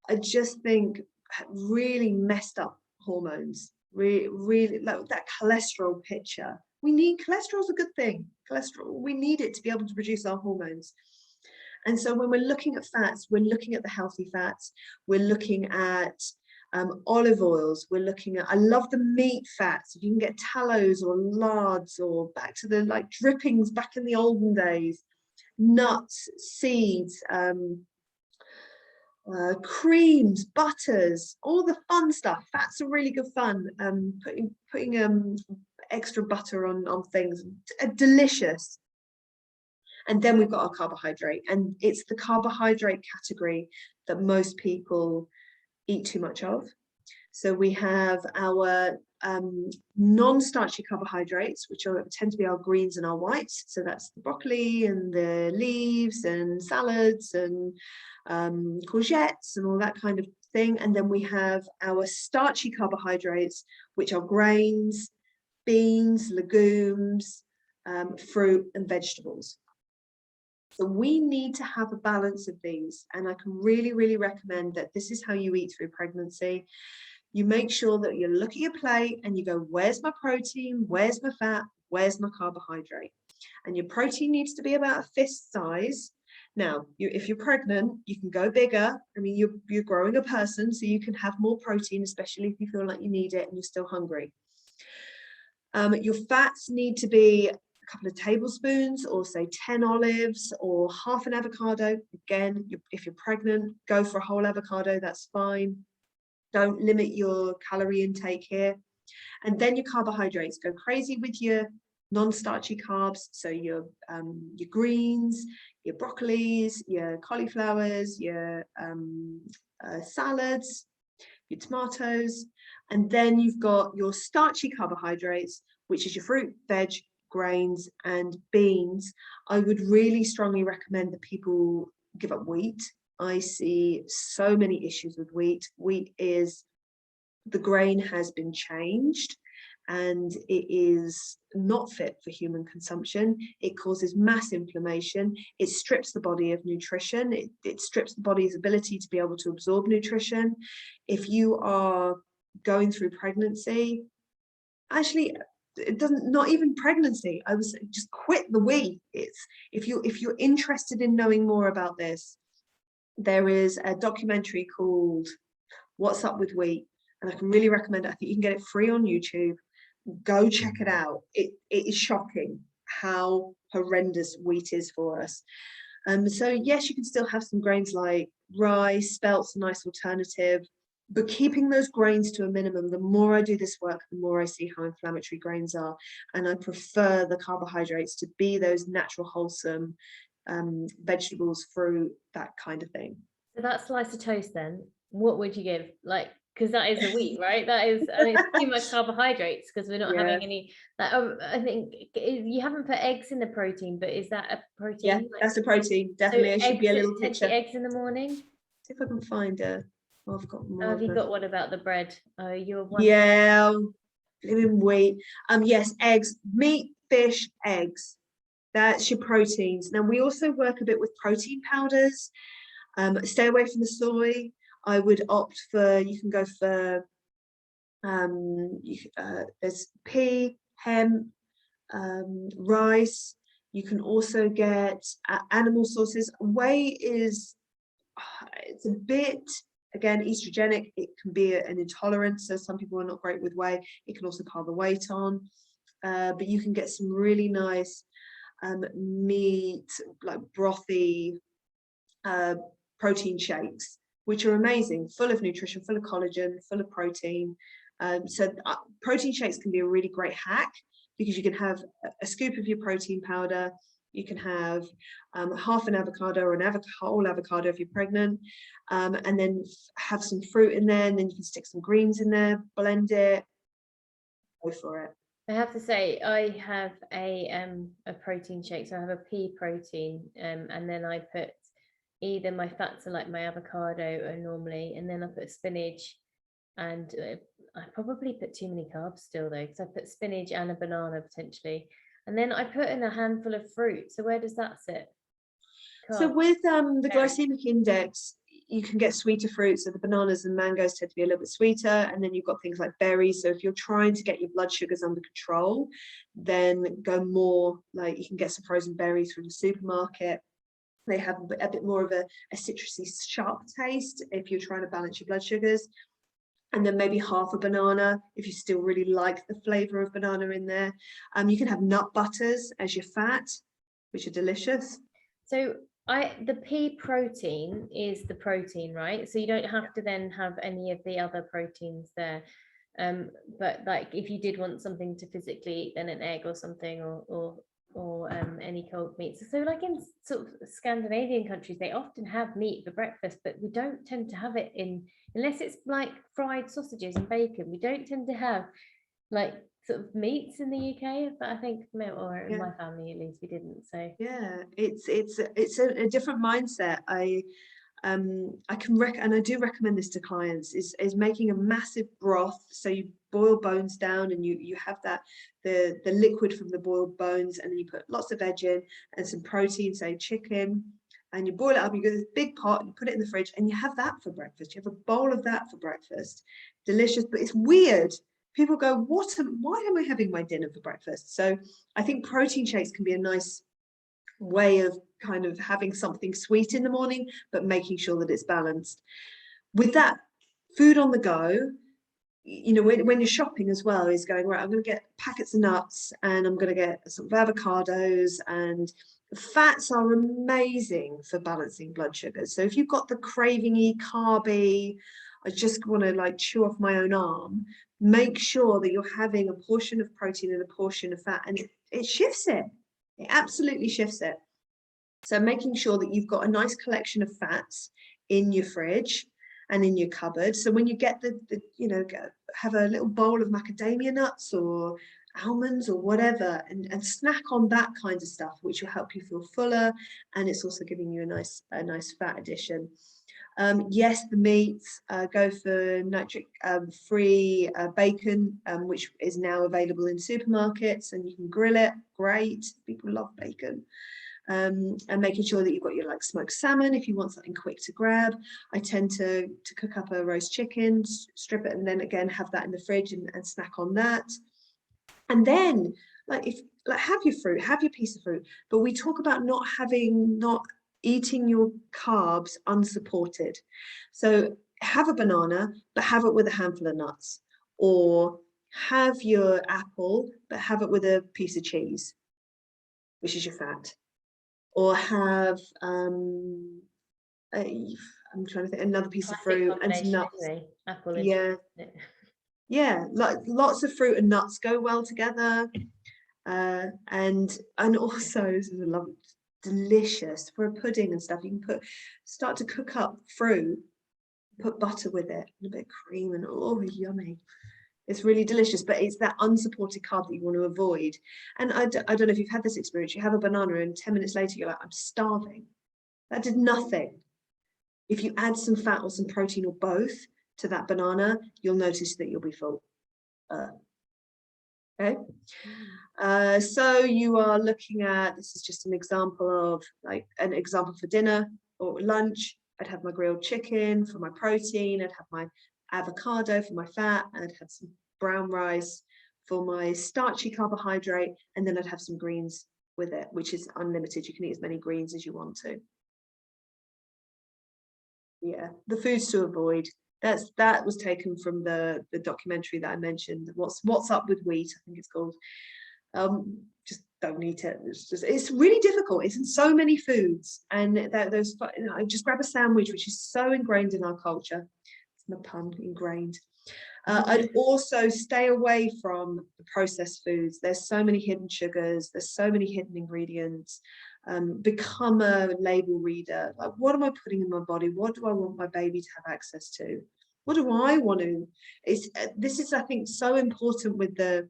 I just think really messed up hormones, really like that cholesterol picture. We need, cholesterol's a good thing. Cholesterol, we need it to be able to produce our hormones. And so when we're looking at fats, we're looking at the healthy fats, we're looking at olive oils, we're looking at, I love the meat fats. If you can get tallows or lards or back to the like drippings back in the olden days, nuts, seeds, creams, butters, all the fun stuff. Fats are really good fun. Putting extra butter on things, delicious. And then we've got our carbohydrate, and it's the carbohydrate category that most people eat too much of. So we have our non-starchy carbohydrates, which tend to be our greens and our whites. So that's the broccoli and the leaves and salads and courgettes and all that kind of thing. And then we have our starchy carbohydrates, which are grains, beans, legumes, fruit and vegetables. So we need to have a balance of these, and I can really, really recommend that this is how you eat through pregnancy. You make sure that you look at your plate and you go, where's my protein? Where's my fat? Where's my carbohydrate? And your protein needs to be about a fist size. Now, if you're pregnant, you can go bigger. I mean, you're growing a person, so you can have more protein, especially if you feel like you need it and you're still hungry. Your fats need to be a couple of tablespoons, or say 10 olives or half an avocado. Again, if you're pregnant, go for a whole avocado, that's fine. Don't limit your calorie intake here. And then your carbohydrates, go crazy with your non-starchy carbs. So your greens, your broccolis, your cauliflowers, your salads, your tomatoes. And then you've got your starchy carbohydrates, which is your fruit, veg, grains and beans. I would really strongly recommend that people give up wheat. I see so many issues with wheat. Wheat is, the grain has been changed and it is not fit for human consumption. It causes mass inflammation. It strips the body of nutrition. It strips the body's ability to be able to absorb nutrition. If you are going through pregnancy, actually, it doesn't, not even pregnancy, I was just quit the wheat. It's, if you're interested in knowing more about this, there is a documentary called What's Up with Wheat, and I can really recommend it. I think you can get it free on YouTube. Go check it out. It is shocking how horrendous wheat is for us. So yes, you can still have some grains like rice, spelt's a nice alternative, but keeping those grains to a minimum. The more I do this work, the more I see how inflammatory grains are, and I prefer the carbohydrates to be those natural, wholesome vegetables, fruit, that kind of thing. So that slice of toast then, what would you give? Like, because that is a wheat, right? That is, and it's too much carbohydrates because we're not having Yes. any. Like, I think you haven't put eggs in the protein, but is that a Yeah, protein? Like, that's a protein. so Definitely. It should be eggs, a little potentially picture. eggs in the morning. See if I can find a. Oh, I've got Oh, more have of you them. got one about the bread? Oh, you're one. Yeah, living wheat. Yes, eggs, meat, fish, eggs. That's your proteins. Now we also work a bit with protein powders. Stay away from the soy. I would opt for, you can go for there's pea, hemp, rice. You can also get animal sources. Whey is it's a bit, again, estrogenic. It can be an intolerance, so some people are not great with whey. It can also pile the weight on, but you can get some really nice meat, like brothy protein shakes, which are amazing, full of nutrition, full of collagen, full of protein. So protein shakes can be a really great hack, because you can have a scoop of your protein powder. You can have half an avocado, or an whole avocado if you're pregnant, and then have some fruit in there, and then you can stick some greens in there, blend it, go for it. I have to say, I have a protein shake. So I have a pea protein, and then I put either my fats are like my avocado or normally, and then I put spinach, and I probably put too many carbs still though, because I put spinach and a banana potentially, and then I put in a handful of fruit. So where does that sit? So Carbs. with the glycemic index, you can get sweeter fruits. So the bananas and mangoes tend to be a little bit sweeter, and then you've got things like berries. So if you're trying to get your blood sugars under control, then go more, like you can get some frozen berries from the supermarket. They have a bit more of a citrusy, sharp taste if you're trying to balance your blood sugars. And then maybe half a banana if you still really like the flavor of banana in there. You can have nut butters as your fat, which are delicious. So the pea protein is the protein, right? So you don't have to then have any of the other proteins there. But like if you did want something to physically eat, then an egg or something, or any cold meats. So like in sort of Scandinavian countries, they often have meat for breakfast, but we don't tend to have it in, unless it's like fried sausages and bacon. We don't tend to have like sort of meats in the UK, but I think, or in my family at least, we didn't. So yeah, it's a different mindset. I can and I do recommend this to clients, is making a massive broth. So you boil bones down, and you have that the liquid from the boiled bones, and then you put lots of veg in and some protein, say chicken, and you boil it up. You get this big pot, and you put it in the fridge, and you have that for breakfast. You have a bowl of that for breakfast. Delicious, but it's weird. People go, why am I having my dinner for breakfast? So I think protein shakes can be a nice way of kind of having something sweet in the morning, but making sure that it's balanced. With that, food on the go, you know, when you're shopping as well, is going, right, I'm going to get packets of nuts, and I'm going to get some avocados, and fats are amazing for balancing blood sugars. So if you've got the cravingy, carby, I just want to like chew off my own arm, make sure that you're having a portion of protein and a portion of fat, and it shifts it. It absolutely shifts it. So making sure that you've got a nice collection of fats in your fridge and in your cupboard. So when you get have a little bowl of macadamia nuts or almonds or whatever, and snack on that kind of stuff, which will help you feel fuller, and it's also giving you a nice fat addition. Yes, the meats, go for nitric free bacon, which is now available in supermarkets, and you can grill it. Great, people love bacon. And making sure that you've got your like smoked salmon if you want something quick to grab. I tend to cook up a roast chicken, strip it, and then again have that in the fridge and snack on that. And then have your fruit, have your piece of fruit, but we talk about not eating your carbs unsupported. So have a banana, but have it with a handful of nuts, or have your apple, but have it with a piece of cheese, which is your fat, or have I'm trying to think, another piece of fruit and some nuts. anyway. Apple and yeah, like lots of fruit and nuts go well together. And also, this is a lovely delicious for a pudding and stuff. You can start to cook up fruit, put butter with it and a bit of cream, and oh, yummy. It's really delicious, but it's that unsupported carb that you want to avoid. And I don't know if you've had this experience. You have a banana and 10 minutes later you're like, I'm starving. That did nothing. If you add some fat or some protein or both to that banana, you'll notice that you'll be full. Okay. So you are looking at, this is just an example of like an example for dinner or lunch. I'd have my grilled chicken for my protein. I'd have my avocado for my fat, and I'd have some brown rice for my starchy carbohydrate, and then I'd have some greens with it, which is unlimited. You can eat as many greens as you want to. Yeah, the foods to avoid. That was taken from the documentary that I mentioned. What's up with wheat? I think it's called. Just don't eat it. It's really difficult. It's in so many foods, and I just grab a sandwich, which is so ingrained in our culture. It's my pun, ingrained. I'd also stay away from the processed foods. There's so many hidden sugars. There's so many hidden ingredients. Become a label reader. Like, what am I putting in my body? What do I want my baby to have access to? What do I want to? This is, I think, so important with the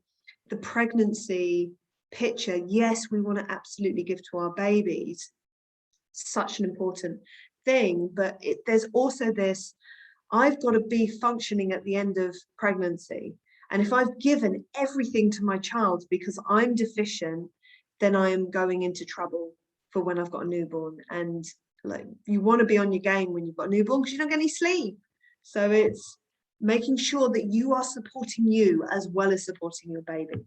pregnancy picture. Yes, we want to absolutely give to our babies. Such an important thing, but there's also this, I've got to be functioning at the end of pregnancy. And if I've given everything to my child because I'm deficient, then I am going into trouble for when I've got a newborn. And like, you want to be on your game when you've got a newborn because you don't get any sleep. So it's making sure that you are supporting you as well as supporting your baby.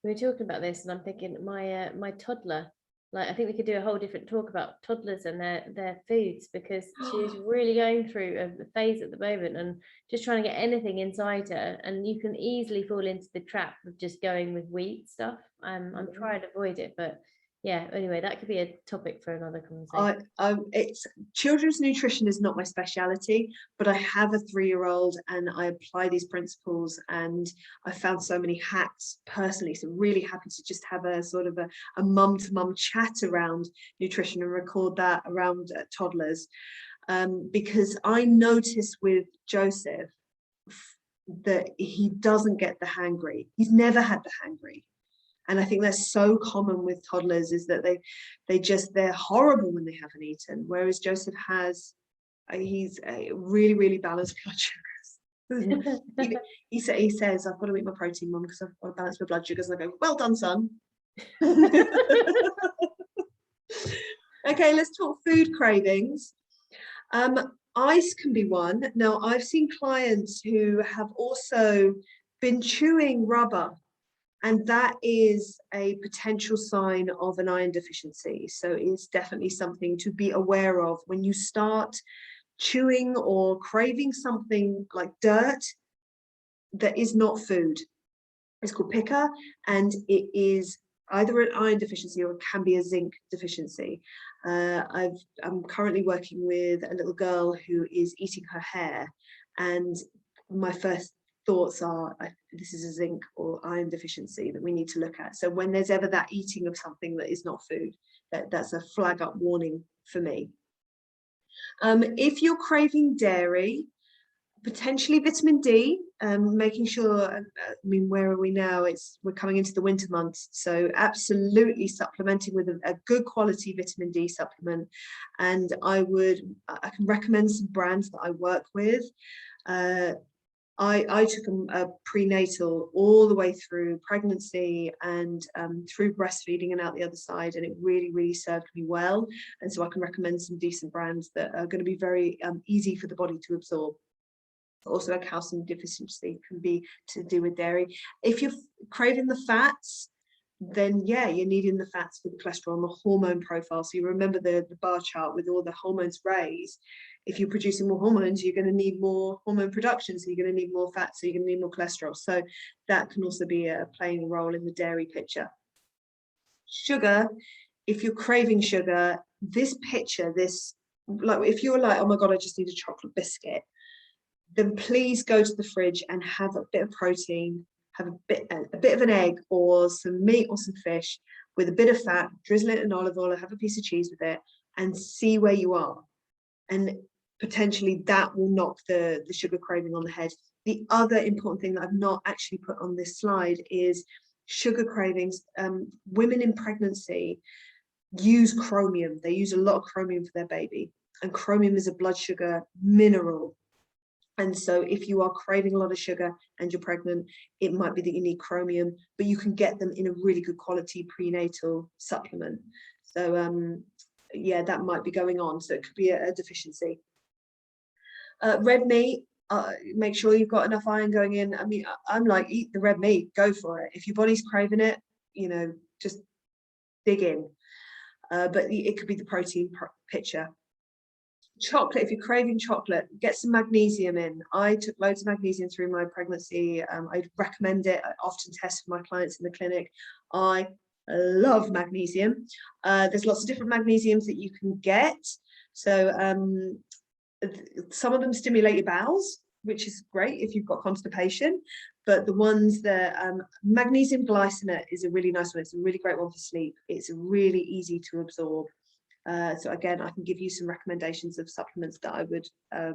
We were talking about this, and I'm thinking my toddler. Like, I think we could do a whole different talk about toddlers and their foods, because she's really going through a phase at the moment and just trying to get anything inside her. And you can easily fall into the trap of just going with wheat stuff. I'm trying to avoid it, but yeah. Anyway, that could be a topic for another conversation. It's children's nutrition is not my speciality, but I have a 3-year-old and I apply these principles, and I found so many hacks personally. So really happy to just have a sort of a mum-to-mum chat around nutrition and record that around toddlers, because I noticed with Joseph that he doesn't get the hangry. He's never had the hangry. And I think that's so common with toddlers, is that they're horrible when they haven't eaten. Whereas Joseph he's a really, really balanced blood sugars. he says, I've got to eat my protein, Mum, because I've got to balance my blood sugars. And I go, well done, son. Okay, let's talk food cravings. Ice can be one. Now, I've seen clients who have also been chewing rubber, and that is a potential sign of an iron deficiency. So it's definitely something to be aware of when you start chewing or craving something like dirt that is not food. It's called pica, and it is either an iron deficiency or it can be a zinc deficiency. I'm currently working with a little girl who is eating her hair, and my first thoughts are, this is a zinc or iron deficiency that we need to look at. So when there's ever that eating of something that is not food, that's a flag up warning for me. If you're craving dairy, potentially vitamin D, making sure, I mean, where are we now? We're coming into the winter months, so absolutely supplementing with a good quality vitamin D supplement. And I can recommend some brands that I work with. I took a prenatal all the way through pregnancy and through breastfeeding and out the other side, and it really, really served me well. And so I can recommend some decent brands that are going to be very easy for the body to absorb. Also, a calcium deficiency can be to do with dairy. If you're craving the fats, then yeah, you're needing the fats for the cholesterol and the hormone profile. So you remember the bar chart with all the hormones raised. If you're producing more hormones, you're going to need more hormone production, so you're going to need more fat, so you're going to need more cholesterol. So that can also be playing a role in the dairy picture. Sugar, if you're craving sugar, this picture, like if you're like, oh my God, I just need a chocolate biscuit, then please go to the fridge and have a bit of protein, have a bit of an egg or some meat or some fish with a bit of fat, drizzle it in olive oil, or have a piece of cheese with it, and see where you are. And potentially that will knock the sugar craving on the head. The other important thing that I've not actually put on this slide is sugar cravings. Women in pregnancy use chromium. They use a lot of chromium for their baby, and chromium is a blood sugar mineral. And so if you are craving a lot of sugar and you're pregnant, it might be that you need chromium, but you can get them in a really good quality prenatal supplement. So yeah, that might be going on. So it could be a deficiency. Red meat, make sure you've got enough iron going in. I mean, I'm like, eat the red meat, go for it. If your body's craving it, you know, just dig in. But it could be the protein picture. Chocolate, if you're craving chocolate, get some magnesium in. I took loads of magnesium through my pregnancy. I'd recommend it. I often test for my clients in the clinic. I love magnesium. There's lots of different magnesiums that you can get. So some of them stimulate your bowels, which is great if you've got constipation. But the ones that magnesium glycinate is a really nice one. It's a really great one for sleep. It's really easy to absorb. So again, I can give you some recommendations of supplements that I would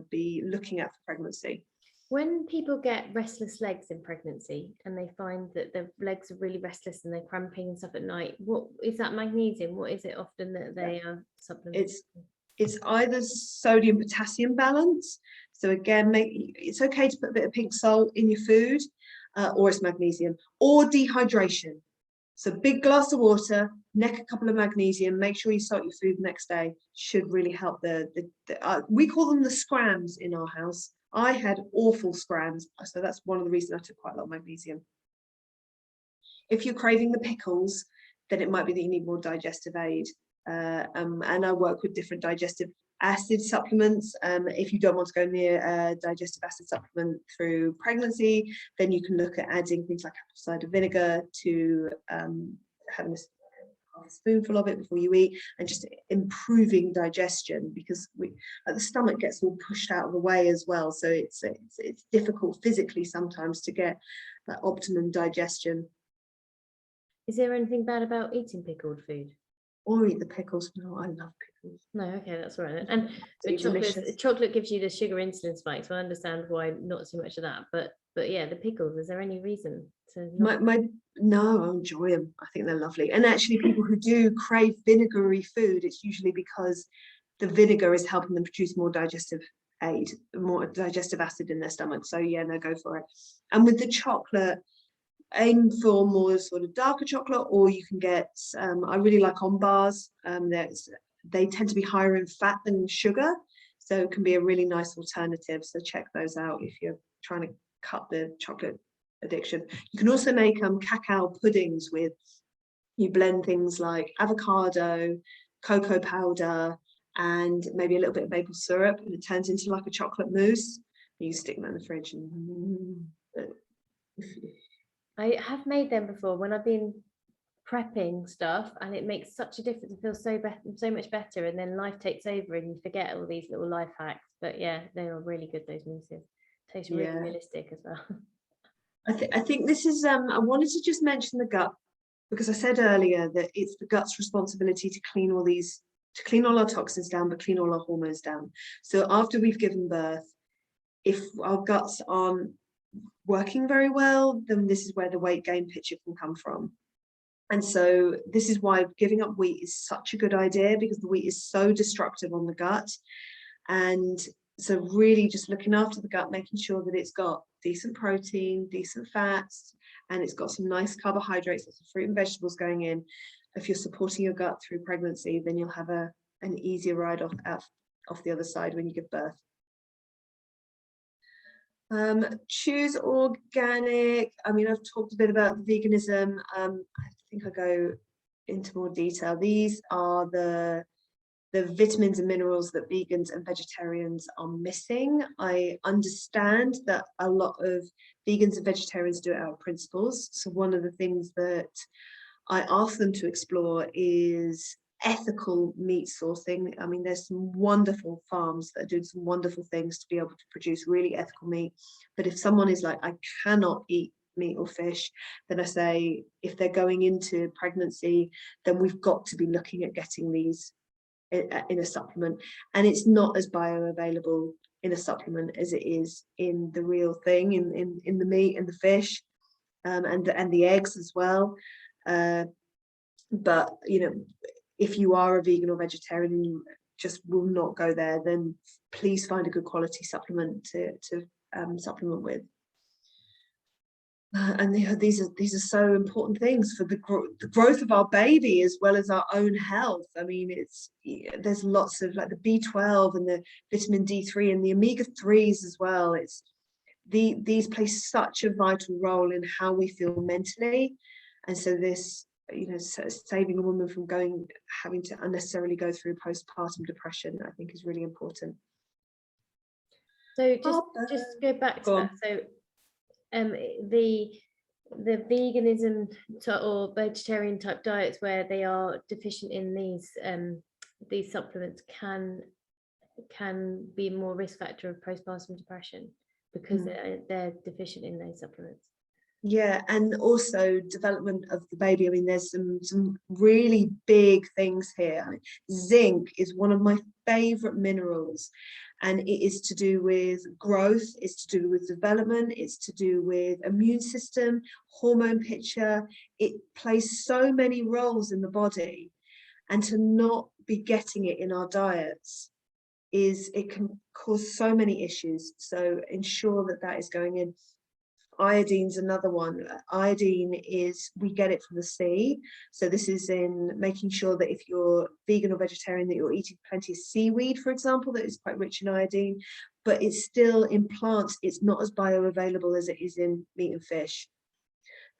be looking at for pregnancy. When people get restless legs in pregnancy and they find that their legs are really restless and they're cramping and stuff at night, what is that magnesium? What is it often that they are supplementing? It's either sodium potassium balance. So again, it's okay to put a bit of pink salt in your food, or it's magnesium, or dehydration. So big glass of water, neck a couple of magnesium, make sure you salt your food the next day. Should really help we call them the scrams in our house. I had awful scrams, so that's one of the reasons I took quite a lot of magnesium. If you're craving the pickles, then it might be that you need more digestive aid. And I work with different digestive acid supplements. If you don't want to go near a digestive acid supplement through pregnancy, then you can look at adding things like apple cider vinegar to having a spoonful of it before you eat, and just improving digestion, because the stomach gets all pushed out of the way as well. So it's difficult physically sometimes to get that optimum digestion. Is there anything bad about eating pickled food? Or eat the pickles. No, I love pickles. No, okay, that's all right. And the chocolate gives you the sugar insulin spike, so I understand why not so much of that. But yeah, the pickles, is there any reason to not? No, I enjoy them. I think they're lovely. And actually, people who do crave vinegary food, it's usually because the vinegar is helping them produce more digestive acid in their stomach. So yeah, no, go for it. And with the chocolate, aim for more sort of darker chocolate, or you can get I really like on bars. They tend to be higher in fat than sugar, so it can be a really nice alternative. So check those out if you're trying to cut the chocolate addiction. You can also make cacao puddings you blend things like avocado, cocoa powder, and maybe a little bit of maple syrup, and it turns into like a chocolate mousse. You stick them in the fridge and I have made them before when I've been prepping stuff, and it makes such a difference. It feels so much better, and then life takes over and you forget all these little life hacks. But yeah, they are really good, those mousses. Taste really realistic as well. I think this is I wanted to just mention the gut, because I said earlier that it's the gut's responsibility to clean all our toxins down, but clean all our hormones down. So after we've given birth, if our guts aren't working very well, then this is where the weight gain picture can come from. And so this is why giving up wheat is such a good idea, because the wheat is so destructive on the gut. And so really just looking after the gut, making sure that it's got decent protein, decent fats, and it's got some nice carbohydrates, lots of fruit and vegetables going in. If you're supporting your gut through pregnancy, then you'll have an easier ride off the other side when you give birth. Choose organic. I mean, I've talked a bit about veganism. I think I go into more detail. These are the vitamins and minerals that vegans and vegetarians are missing. I understand that a lot of vegans and vegetarians do it out of principles. So one of the things that I ask them to explore is ethical meat sourcing. I mean, there's some wonderful farms that are doing some wonderful things to be able to produce really ethical meat. But if someone is like, I cannot eat meat or fish, then I say if they're going into pregnancy, then we've got to be looking at getting these in a supplement. And it's not as bioavailable in a supplement as it is in the real thing, in the meat and the fish, and the eggs as well. But if you are a vegan or vegetarian and you just will not go there, then please find a good quality supplement to supplement with. And these are so important things for the growth of our baby as well as our own health. I mean, there's lots of, like, the B12 and the vitamin D3 and the omega-3s as well. These play such a vital role in how we feel mentally, and so this, saving a woman from having to unnecessarily go through postpartum depression, I think, is really important. So just go back to that. So the veganism or vegetarian type diets where they are deficient in these supplements can be more risk factor of postpartum depression because they're deficient in those supplements. Yeah, and also development of the baby. I mean, there's some really big things here. I mean, zinc is one of my favorite minerals, and it is to do with growth, it's to do with development, it's to do with immune system, hormone picture. It plays so many roles in the body, and to not be getting it in our diets it can cause so many issues. So ensure that is going in. Iodine's another one. Iodine we get it from the sea. So this is in making sure that if you're vegan or vegetarian, that you're eating plenty of seaweed, for example, that is quite rich in iodine, but it's still in plants. It's not as bioavailable as it is in meat and fish.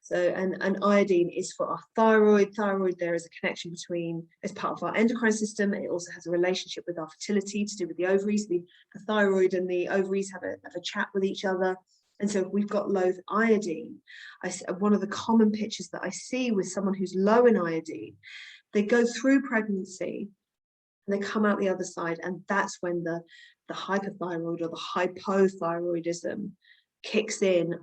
So, and iodine is for our thyroid. There is a connection between, as part of our endocrine system. It also has a relationship with our fertility, to do with the ovaries. The thyroid and the ovaries have a chat with each other. And so if we've got low iodine, one of the common pictures that I see with someone who's low in iodine, they go through pregnancy and they come out the other side, and that's when the hyperthyroid or the hypothyroidism kicks in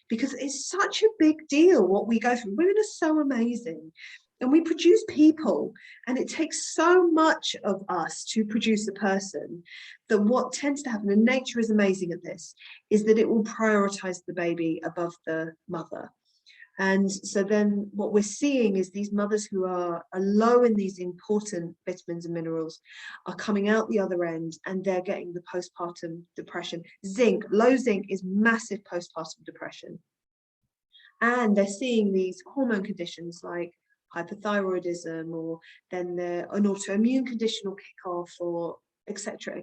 because it's such a big deal what we go through. Women are so amazing, and we produce people, and it takes so much of us to produce a person that what tends to happen, and nature is amazing at this, is that it will prioritize the baby above the mother. And so then what we're seeing is these mothers who are low in these important vitamins and minerals are coming out the other end, and they're getting the postpartum depression. Low zinc is massive postpartum depression. And they're seeing these hormone conditions like hypothyroidism, or then an autoimmune condition will kick off, or etc.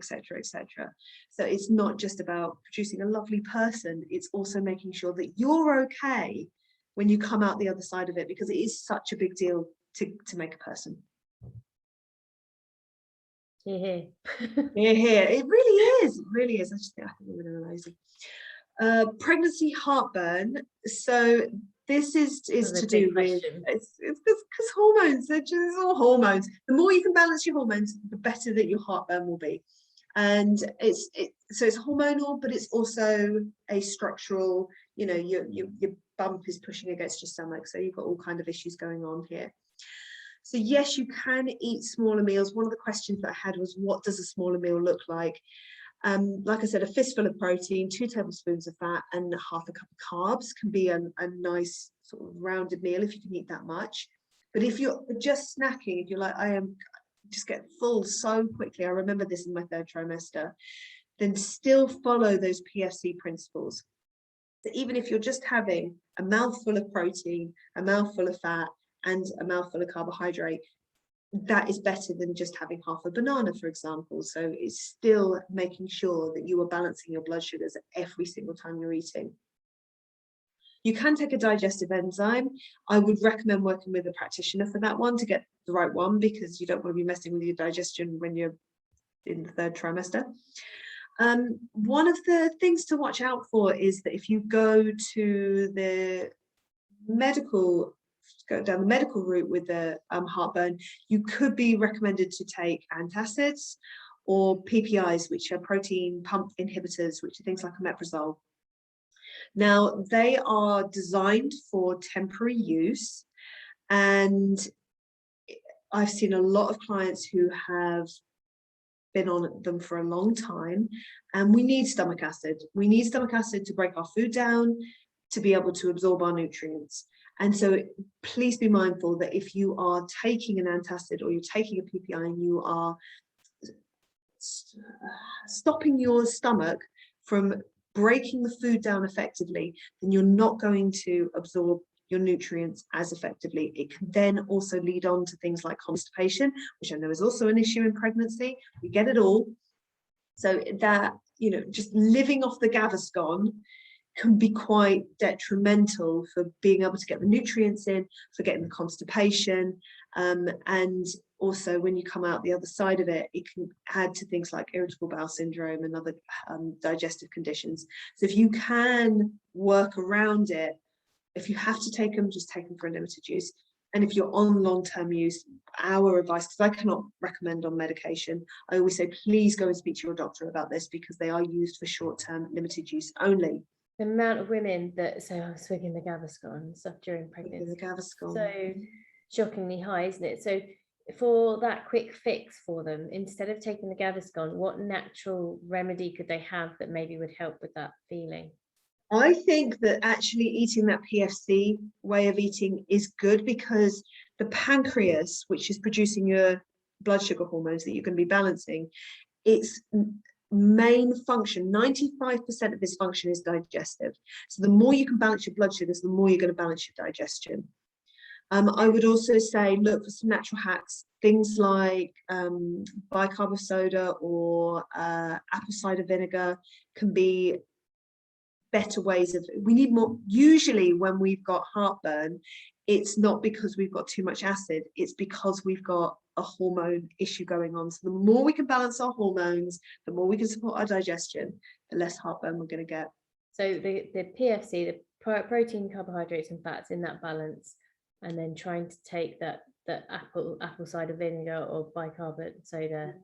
So it's not just about producing a lovely person, it's also making sure that you're okay when you come out the other side of it, because it is such a big deal to make a person. Here. It really is. I think women are amazing. Pregnancy heartburn. So this is to do with, it's because hormones, it's all hormones. The more you can balance your hormones, the better that your heartburn will be. And so it's hormonal, but it's also a structural, your bump is pushing against your stomach, so you've got all kind of issues going on here. So yes, you can eat smaller meals. One of the questions that I had was, what does a smaller meal look like? Like I said, a fistful of protein, 2 tablespoons of fat, and half a cup of carbs can be a nice sort of rounded meal if you can eat that much. But if you're just snacking, if you're like, I am just get full so quickly, I remember this in my 3rd trimester, then still follow those PFC principles. So even if you're just having a mouthful of protein, a mouthful of fat, and a mouthful of carbohydrate, that is better than just having half a banana, for example. So it's still making sure that you are balancing your blood sugars every single time you're eating. You can take a digestive enzyme. I would recommend working with a practitioner for that one to get the right one, because you don't want to be messing with your digestion when you're in the 3rd trimester. One of the things to watch out for is that if you go down the medical route with the heartburn, you could be recommended to take antacids or PPIs, which are protein pump inhibitors, which are things like omeprazole. Now, they are designed for temporary use, and I've seen a lot of clients who have been on them for a long time, and we need stomach acid. We need stomach acid to break our food down, to be able to absorb our nutrients. And so please be mindful that if you are taking an antacid or you're taking a PPI and you are stopping your stomach from breaking the food down effectively, then you're not going to absorb your nutrients as effectively. It can then also lead on to things like constipation, which I know is also an issue in pregnancy. We get it all. So that, just living off the Gaviscon can be quite detrimental for being able to get the nutrients in, for getting the constipation, and also when you come out the other side of it, it can add to things like irritable bowel syndrome and other digestive conditions. So if you can work around it, if you have to take them, just take them for a limited use. And if you're on long-term use, our advice, because I cannot recommend on medication, I always say, please go and speak to your doctor about this, because they are used for short-term limited use only. The amount of women that say, I'm swigging the Gaviscon and stuff during pregnancy, the Gaviscon, so shockingly high, isn't it? So for that quick fix for them, instead of taking the Gaviscon, what natural remedy could they have that maybe would help with that feeling? I think that actually eating that PFC way of eating is good, because the pancreas, which is producing your blood sugar hormones that you're going to be balancing, its main function, 95% of this function, is digestive. So the more you can balance your blood sugars, the more you're going to balance your digestion. I would also say look for some natural hacks, things like bicarb of soda or apple cider vinegar can be better ways of. We need more. Usually when we've got heartburn, it's not because we've got too much acid, it's because we've got a hormone issue going on. So the more we can balance our hormones, the more we can support our digestion, the less heartburn we're going to get. So the PFC, the protein, carbohydrates and fats in that balance, and then trying to take that apple cider vinegar or bicarbonate soda.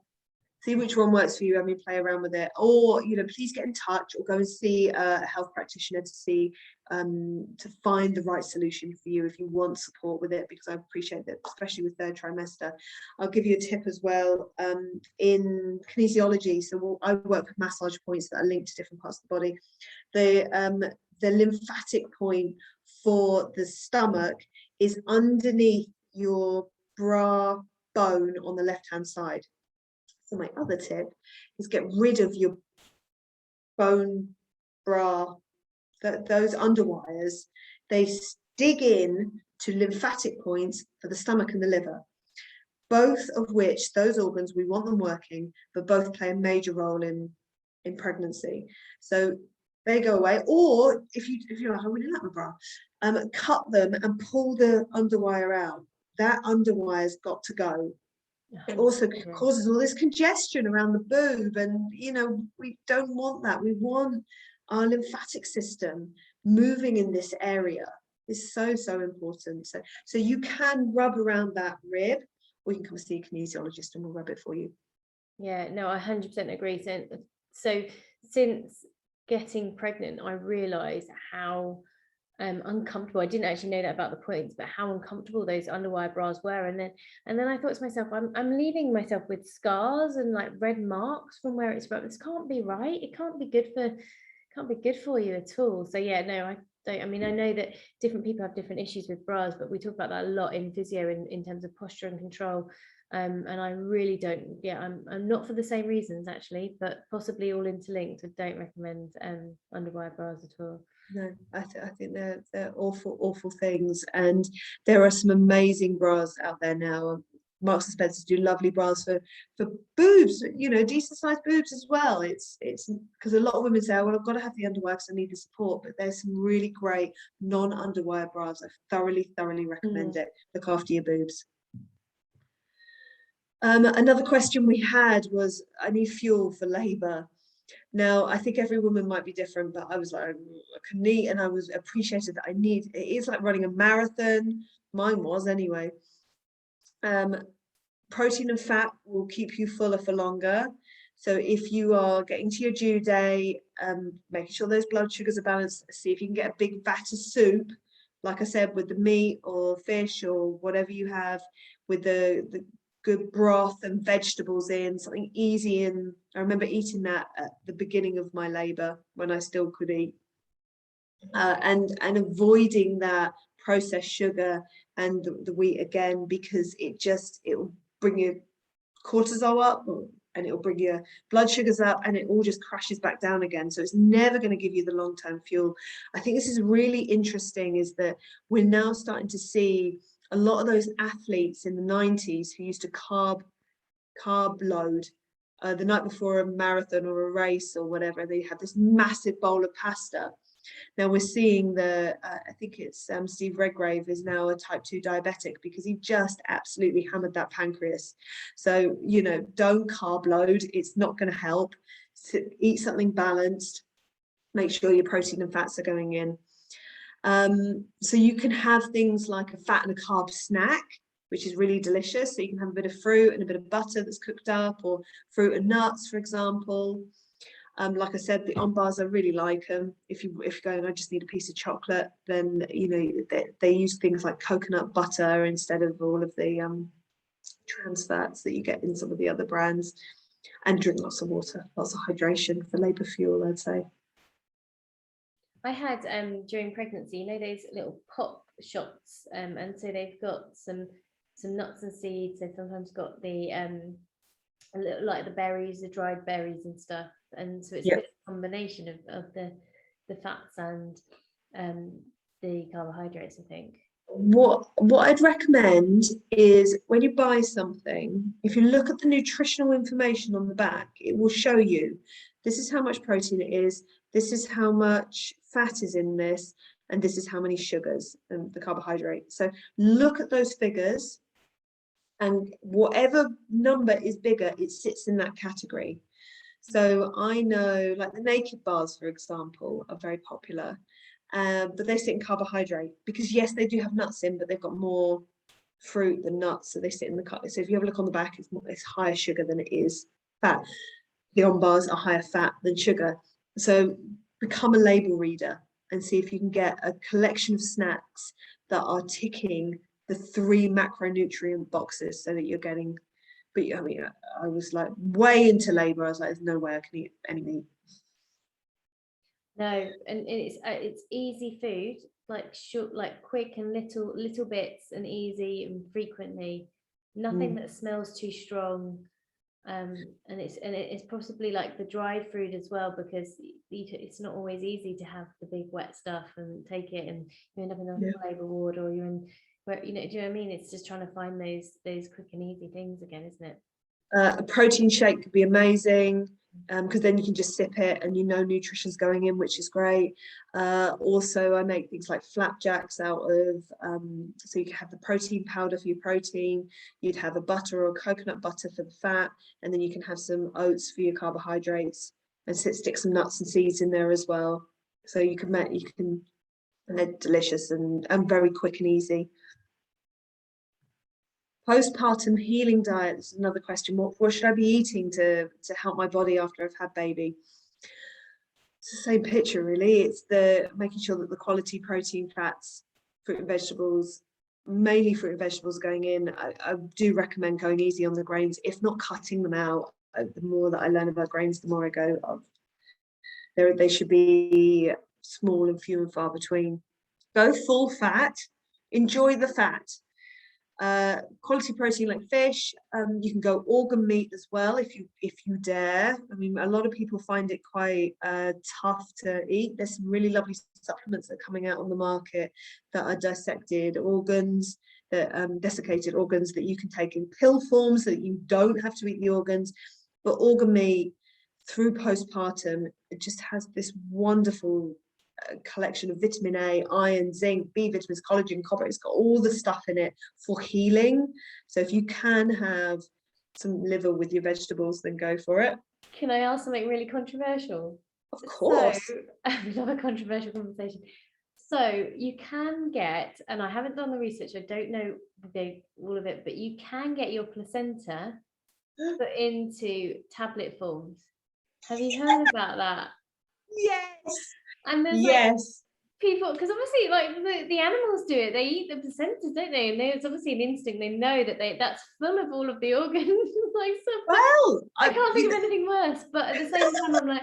See which one works for you. I mean, play around with it, or please get in touch or go and see a health practitioner to see to find the right solution for you if you want support with it, because I appreciate that, especially with third trimester. I'll give you a tip as well. In kinesiology, so I work with massage points that are linked to different parts of the body. The lymphatic point for the stomach is underneath your bra bone on the left hand side. So my other tip is get rid of your bone bra, those underwires. They dig in to lymphatic points for the stomach and the liver, both of which, those organs, we want them working, but both play a major role in pregnancy. So they go away. Or if you're like, I really like my bra, cut them and pull the underwire out. That underwire's got to go. It also causes all this congestion around the boob, and we don't want that. We want our lymphatic system moving in this area. It's so important. So you can rub around that rib, or you can come see a kinesiologist and we'll rub it for you. Yeah, no, I 100% agree. So since getting pregnant, I realized how uncomfortable. I didn't actually know that about the points, but how uncomfortable those underwire bras were. And then I thought to myself, I'm leaving myself with scars and like red marks from where it's rubbed. This can't be right. It can't be good for you at all. So yeah, no, I don't. I mean, I know that different people have different issues with bras, but we talk about that a lot in physio in terms of posture and control. And I really don't. Yeah, I'm not for the same reasons actually, but possibly all interlinked. I don't recommend underwire bras at all. No, I think they're awful things, and there are some amazing bras out there now. Marks and Spencer do lovely bras for boobs, decent sized boobs as well. It's because a lot of women say, well, I've got to have the underwire because I need the support, but there's some really great non-underwire bras. I thoroughly recommend it. Look after your boobs. Another question we had was, I need fuel for labour. Now, I think every woman might be different, but I was like, I can eat, and I was appreciated that it is like running a marathon. Mine was anyway. Protein and fat will keep you fuller for longer. So if you are getting to your due day, making sure those blood sugars are balanced, see if you can get a big vat of soup, like I said, with the meat or fish or whatever you have, with the good broth and vegetables in, something easy. And I remember eating that at the beginning of my labor when I still could eat, and avoiding that processed sugar and the wheat again, because it will bring your cortisol up, and it'll bring your blood sugars up, and it all just crashes back down again. So it's never going to give you the long-term fuel. I think this is really interesting, is that we're now starting to see a lot of those athletes in the 90s who used to carb load the night before a marathon or a race or whatever. They had this massive bowl of pasta. Now we're seeing I think it's Steve Redgrave is now a type 2 diabetic because he just absolutely hammered that pancreas. So, you know, don't carb load. It's not going to help. So eat something balanced. Make sure your protein and fats are going in. So you can have things like a fat and a carb snack, which is really delicious. So you can have a bit of fruit and a bit of butter that's cooked up, or fruit and nuts, for example. Like I said, the on bars, I really like them. If you're going, I just need a piece of chocolate, then, you know, they use things like coconut butter instead of all of the trans fats that you get in some of the other brands. And drink lots of water, lots of hydration for labour fuel, I'd say. I had during pregnancy, you know, those little pop shots, and so they've got some nuts and seeds. They've sometimes got the a little, like the berries, the dried berries and stuff, and so it's a bit of a combination of the fats and the carbohydrates, I think. What I'd recommend is, when you buy something, if you look at the nutritional information on the back, it will show you this is how much protein it is, this is how much fat is in this, and this is how many sugars and the carbohydrate. So look at those figures, and whatever number is bigger, it sits in that category. So I know, like the naked bars, for example, are very popular, but they sit in carbohydrate because, yes, they do have nuts in, but they've got more fruit than nuts, so they sit in the cut. So if you have a look on the back, it's higher sugar than it is fat. The on bars are higher fat than sugar. So become a label reader and see if you can get a collection of snacks that are ticking the 3 macronutrient boxes, so that you're getting. But I mean, I was like way into labor. I was like, there's no way I can eat any meat. No, and it's easy food, like short, like quick and little bits, and easy and frequently. Nothing that smells too strong. And it's possibly like the dried food as well, because it's not always easy to have the big wet stuff and take it, and you end up in the labor ward, or you're in where, you know, do you know what I mean? It's just trying to find those quick and easy things again, isn't it? A protein shake could be amazing, because then you can just sip it and you know nutrition's going in, which is great. Also, I make things like flapjacks out of, so you can have the protein powder for your protein, you'd have a butter or coconut butter for the fat, and then you can have some oats for your carbohydrates, and stick some nuts and seeds in there as well. So and they're delicious and very quick and easy. Postpartum healing diet is another question. What should I be eating to help my body after I've had baby? It's the same picture, really. It's the making sure that the quality protein, fats, fruit and vegetables, mainly fruit and vegetables going in. I do recommend going easy on the grains, if not cutting them out. The more that I learn about grains, the more I go of. They should be small and few and far between. Go full fat. Enjoy the fat. Quality protein like fish. You can go organ meat as well if you dare. I mean, a lot of people find it quite tough to eat. There's some really lovely supplements that are coming out on the market that are dissected organs, that desiccated organs, that you can take in pill form, so that you don't have to eat the organs. But organ meat, through postpartum, it just has this wonderful collection of vitamin A, iron, zinc, B vitamins, collagen, copper. It's got all the stuff in it for healing. So if you can have some liver with your vegetables, then go for it. Can I ask something really controversial? Of course. So, I love a controversial conversation. So you can get, and I haven't done the research, I don't know all of it, but you can get your placenta put into tablet forms. Have you heard about that? Yes, And there's like yes. people, because obviously like the animals do it, they eat the placentas, don't they? And it's obviously an instinct, they know that that's full of all of the organs. Like Well, I can't think of anything worse, but at the same time I'm like,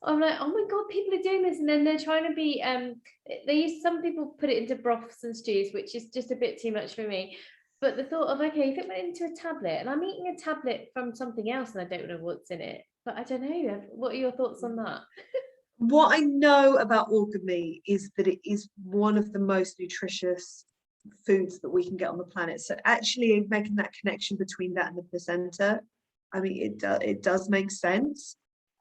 oh my god, people are doing this, and then they're trying to be some people put it into broths and stews, which is just a bit too much for me. But the thought of, okay, if it went into a tablet and I'm eating a tablet from something else and I don't know what's in it, but I don't know, what are your thoughts on that? what I know about organ meat is that it is one of the most nutritious foods that we can get on the planet. So actually making that connection between that and the placenta, I mean, it does make sense.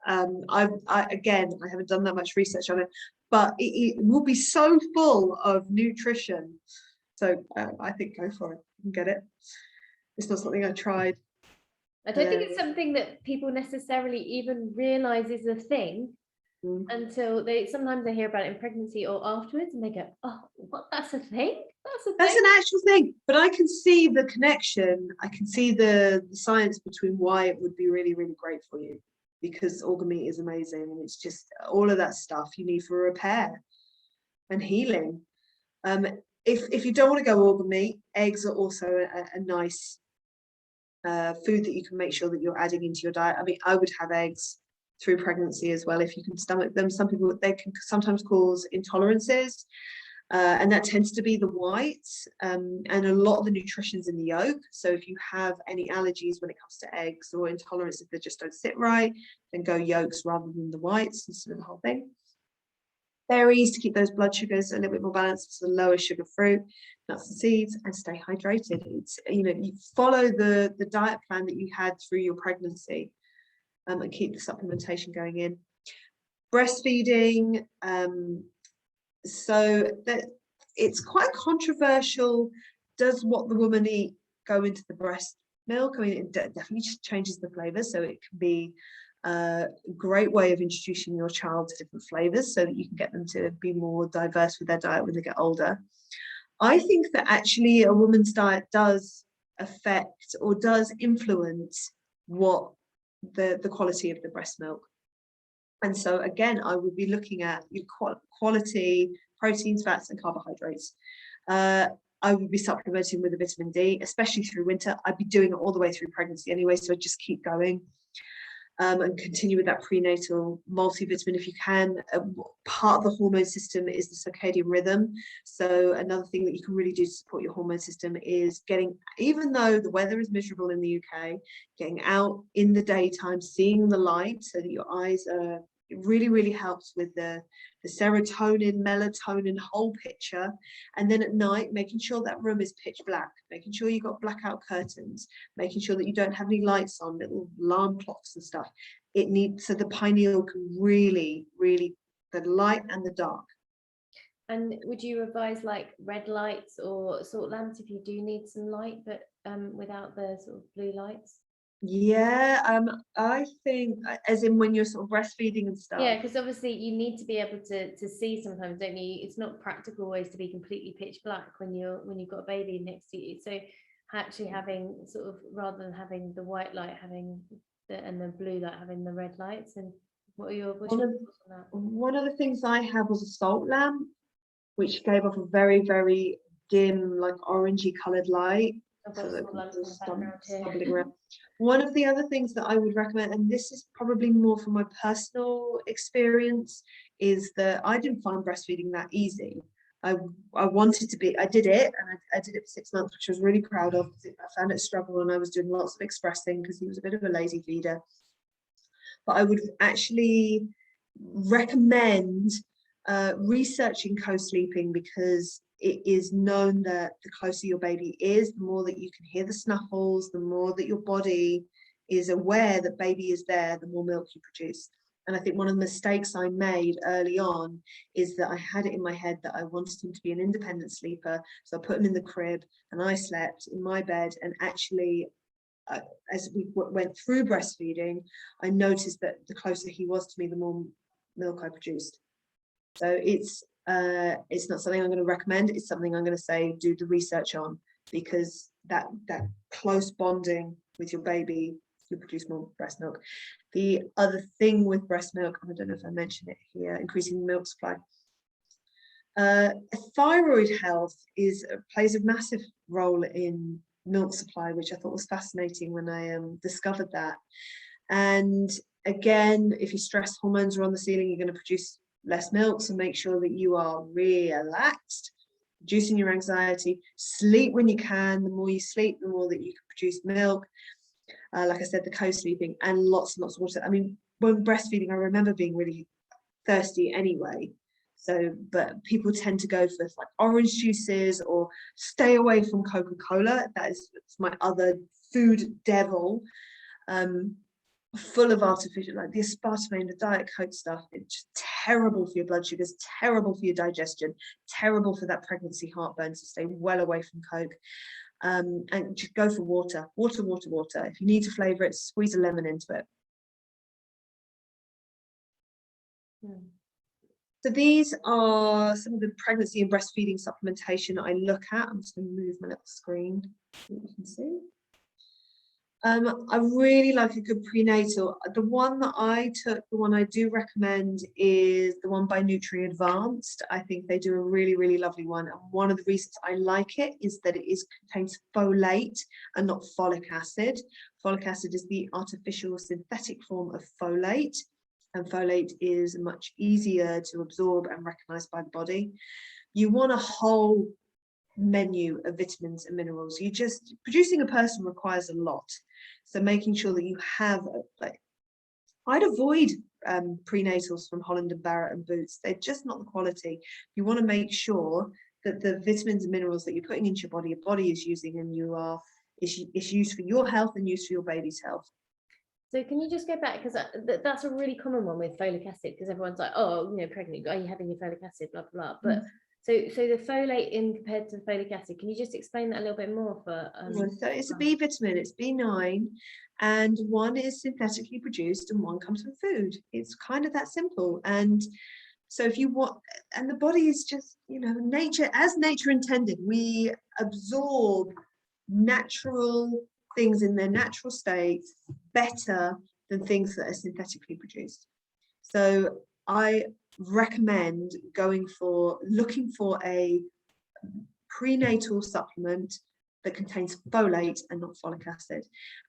I haven't done that much research on it, but it will be so full of nutrition. So I think go for it and get it. It's not something I tried. I don't think it's something that people necessarily even realize is a thing until sometimes they hear about it in pregnancy or afterwards, and they go, oh, what, that's a thing? That's an actual thing. But I can see the connection. I can see the science between why it would be really, really great for you, because organ meat is amazing, and it's just all of that stuff you need for repair and healing. If you don't want to go organ meat, eggs are also a nice food that you can make sure that you're adding into your diet. I mean, I would have eggs through pregnancy as well if you can stomach them. Some people, they can sometimes cause intolerances, and that tends to be the whites, and a lot of the nutrition's in the yolk. So if you have any allergies when it comes to eggs or intolerance, if they just don't sit right, then go yolks rather than the whites instead of the whole thing. Berries to keep those blood sugars a little bit more balanced, so lower sugar fruit, nuts and seeds, and stay hydrated. It's, you follow the diet plan that you had through your pregnancy, and keep the supplementation going in. Breastfeeding, so that it's quite controversial. Does what the woman eat go into the breast milk? I mean, it definitely changes the flavor, so it can be a great way of introducing your child to different flavors so that you can get them to be more diverse with their diet when they get older. I think that actually a woman's diet does affect or does influence what the quality of the breast milk. And so again, I would be looking at quality proteins, fats, and carbohydrates. I would be supplementing with a vitamin D, especially through winter. I'd be doing it all the way through pregnancy anyway, so I'd just keep going. And continue with that prenatal multivitamin if you can. Part of the hormone system is the circadian rhythm. So another thing that you can really do to support your hormone system is even though the weather is miserable in the UK, getting out in the daytime, seeing the light so that your eyes are, it really, really helps with the serotonin, melatonin whole picture. And then at night, making sure that room is pitch black, making sure you've got blackout curtains, making sure that you don't have any lights on, little alarm clocks and stuff. So the pineal can really, really, the light and the dark. And would you advise like red lights or salt lamps if you do need some light, but without the sort of blue lights? Yeah, I think as in when you're sort of breastfeeding and stuff. Yeah, because obviously you need to be able to see sometimes, don't you? It's not practical always to be completely pitch black when you've got a baby next to you. So actually having sort of, rather than having the white light, having the blue light, having the red lights. And what's your thoughts on that? One of the things I had was a salt lamp, which gave off a very, very dim, like orangey coloured light. Stumbling around. One of the other things that I would recommend, and this is probably more from my personal experience, is that I didn't find breastfeeding that easy. I wanted to be, I did it, and I did it for 6 months, which I was really proud of. I found it a struggle, and I was doing lots of expressing because he was a bit of a lazy feeder. But I would actually recommend researching co-sleeping, because it is known that the closer your baby is, the more that you can hear the snuffles, the more that your body is aware that baby is there, the more milk you produce. And I think one of the mistakes I made early on is that I had it in my head that I wanted him to be an independent sleeper. So I put him in the crib and I slept in my bed. And actually, as we went through breastfeeding, I noticed that the closer he was to me, the more milk I produced. So it's not something I'm going to recommend. It's something I'm going to say do the research on, because that close bonding with your baby you'll produce more breast milk. The other thing with breast milk, and I don't know if I mentioned it here, increasing milk supply. Thyroid health plays a massive role in milk supply, which I thought was fascinating when I discovered that. And again, if your stress hormones are on the ceiling, you're going to produce less milk. So make sure that you are relaxed, reducing your anxiety. Sleep when you can. The more you sleep, the more that you can produce milk. Like I said, the co-sleeping, and lots and lots of water. I mean, when breastfeeding, I remember being really thirsty anyway. So, but people tend to go for like orange juices or stay away from Coca-Cola. That's my other food devil. Full of artificial, like the aspartame, the Diet Coke stuff. It's just terrible for your blood sugars, terrible for your digestion, terrible for that pregnancy heartburn. So stay well away from Coke. And just go for water. If you need to flavor it, squeeze a lemon into it. So these are some of the pregnancy and breastfeeding supplementation I look at. I'm just going to move my little screen so you can see. I really like a good prenatal. The one that I took, the one I do recommend, is the one by Nutri Advanced. I think they do a really, really lovely one. And one of the reasons I like it is that it contains folate and not folic acid. Folic acid is the artificial synthetic form of folate, and folate is much easier to absorb and recognize by the body. You want a whole menu of vitamins and minerals. Producing a person requires a lot. So making sure that you have, I'd avoid prenatals from Holland and Barrett and Boots. They're just not the quality. You want to make sure that the vitamins and minerals that you're putting into your body is using, and is used for your health and used for your baby's health. So can you just go back, because that's a really common one with folic acid, because everyone's like, oh, pregnant, are you having your folic acid, blah blah blah. But so the folate compared to the folic acid, can you just explain that a little bit more for so it's a B vitamin, it's B9, and one is synthetically produced and one comes from food. It's kind of that simple. And so if you want, and the body is just, nature, as nature intended, we absorb natural things in their natural state better than things that are synthetically produced. So I recommend looking for a prenatal supplement that contains folate and not folic acid.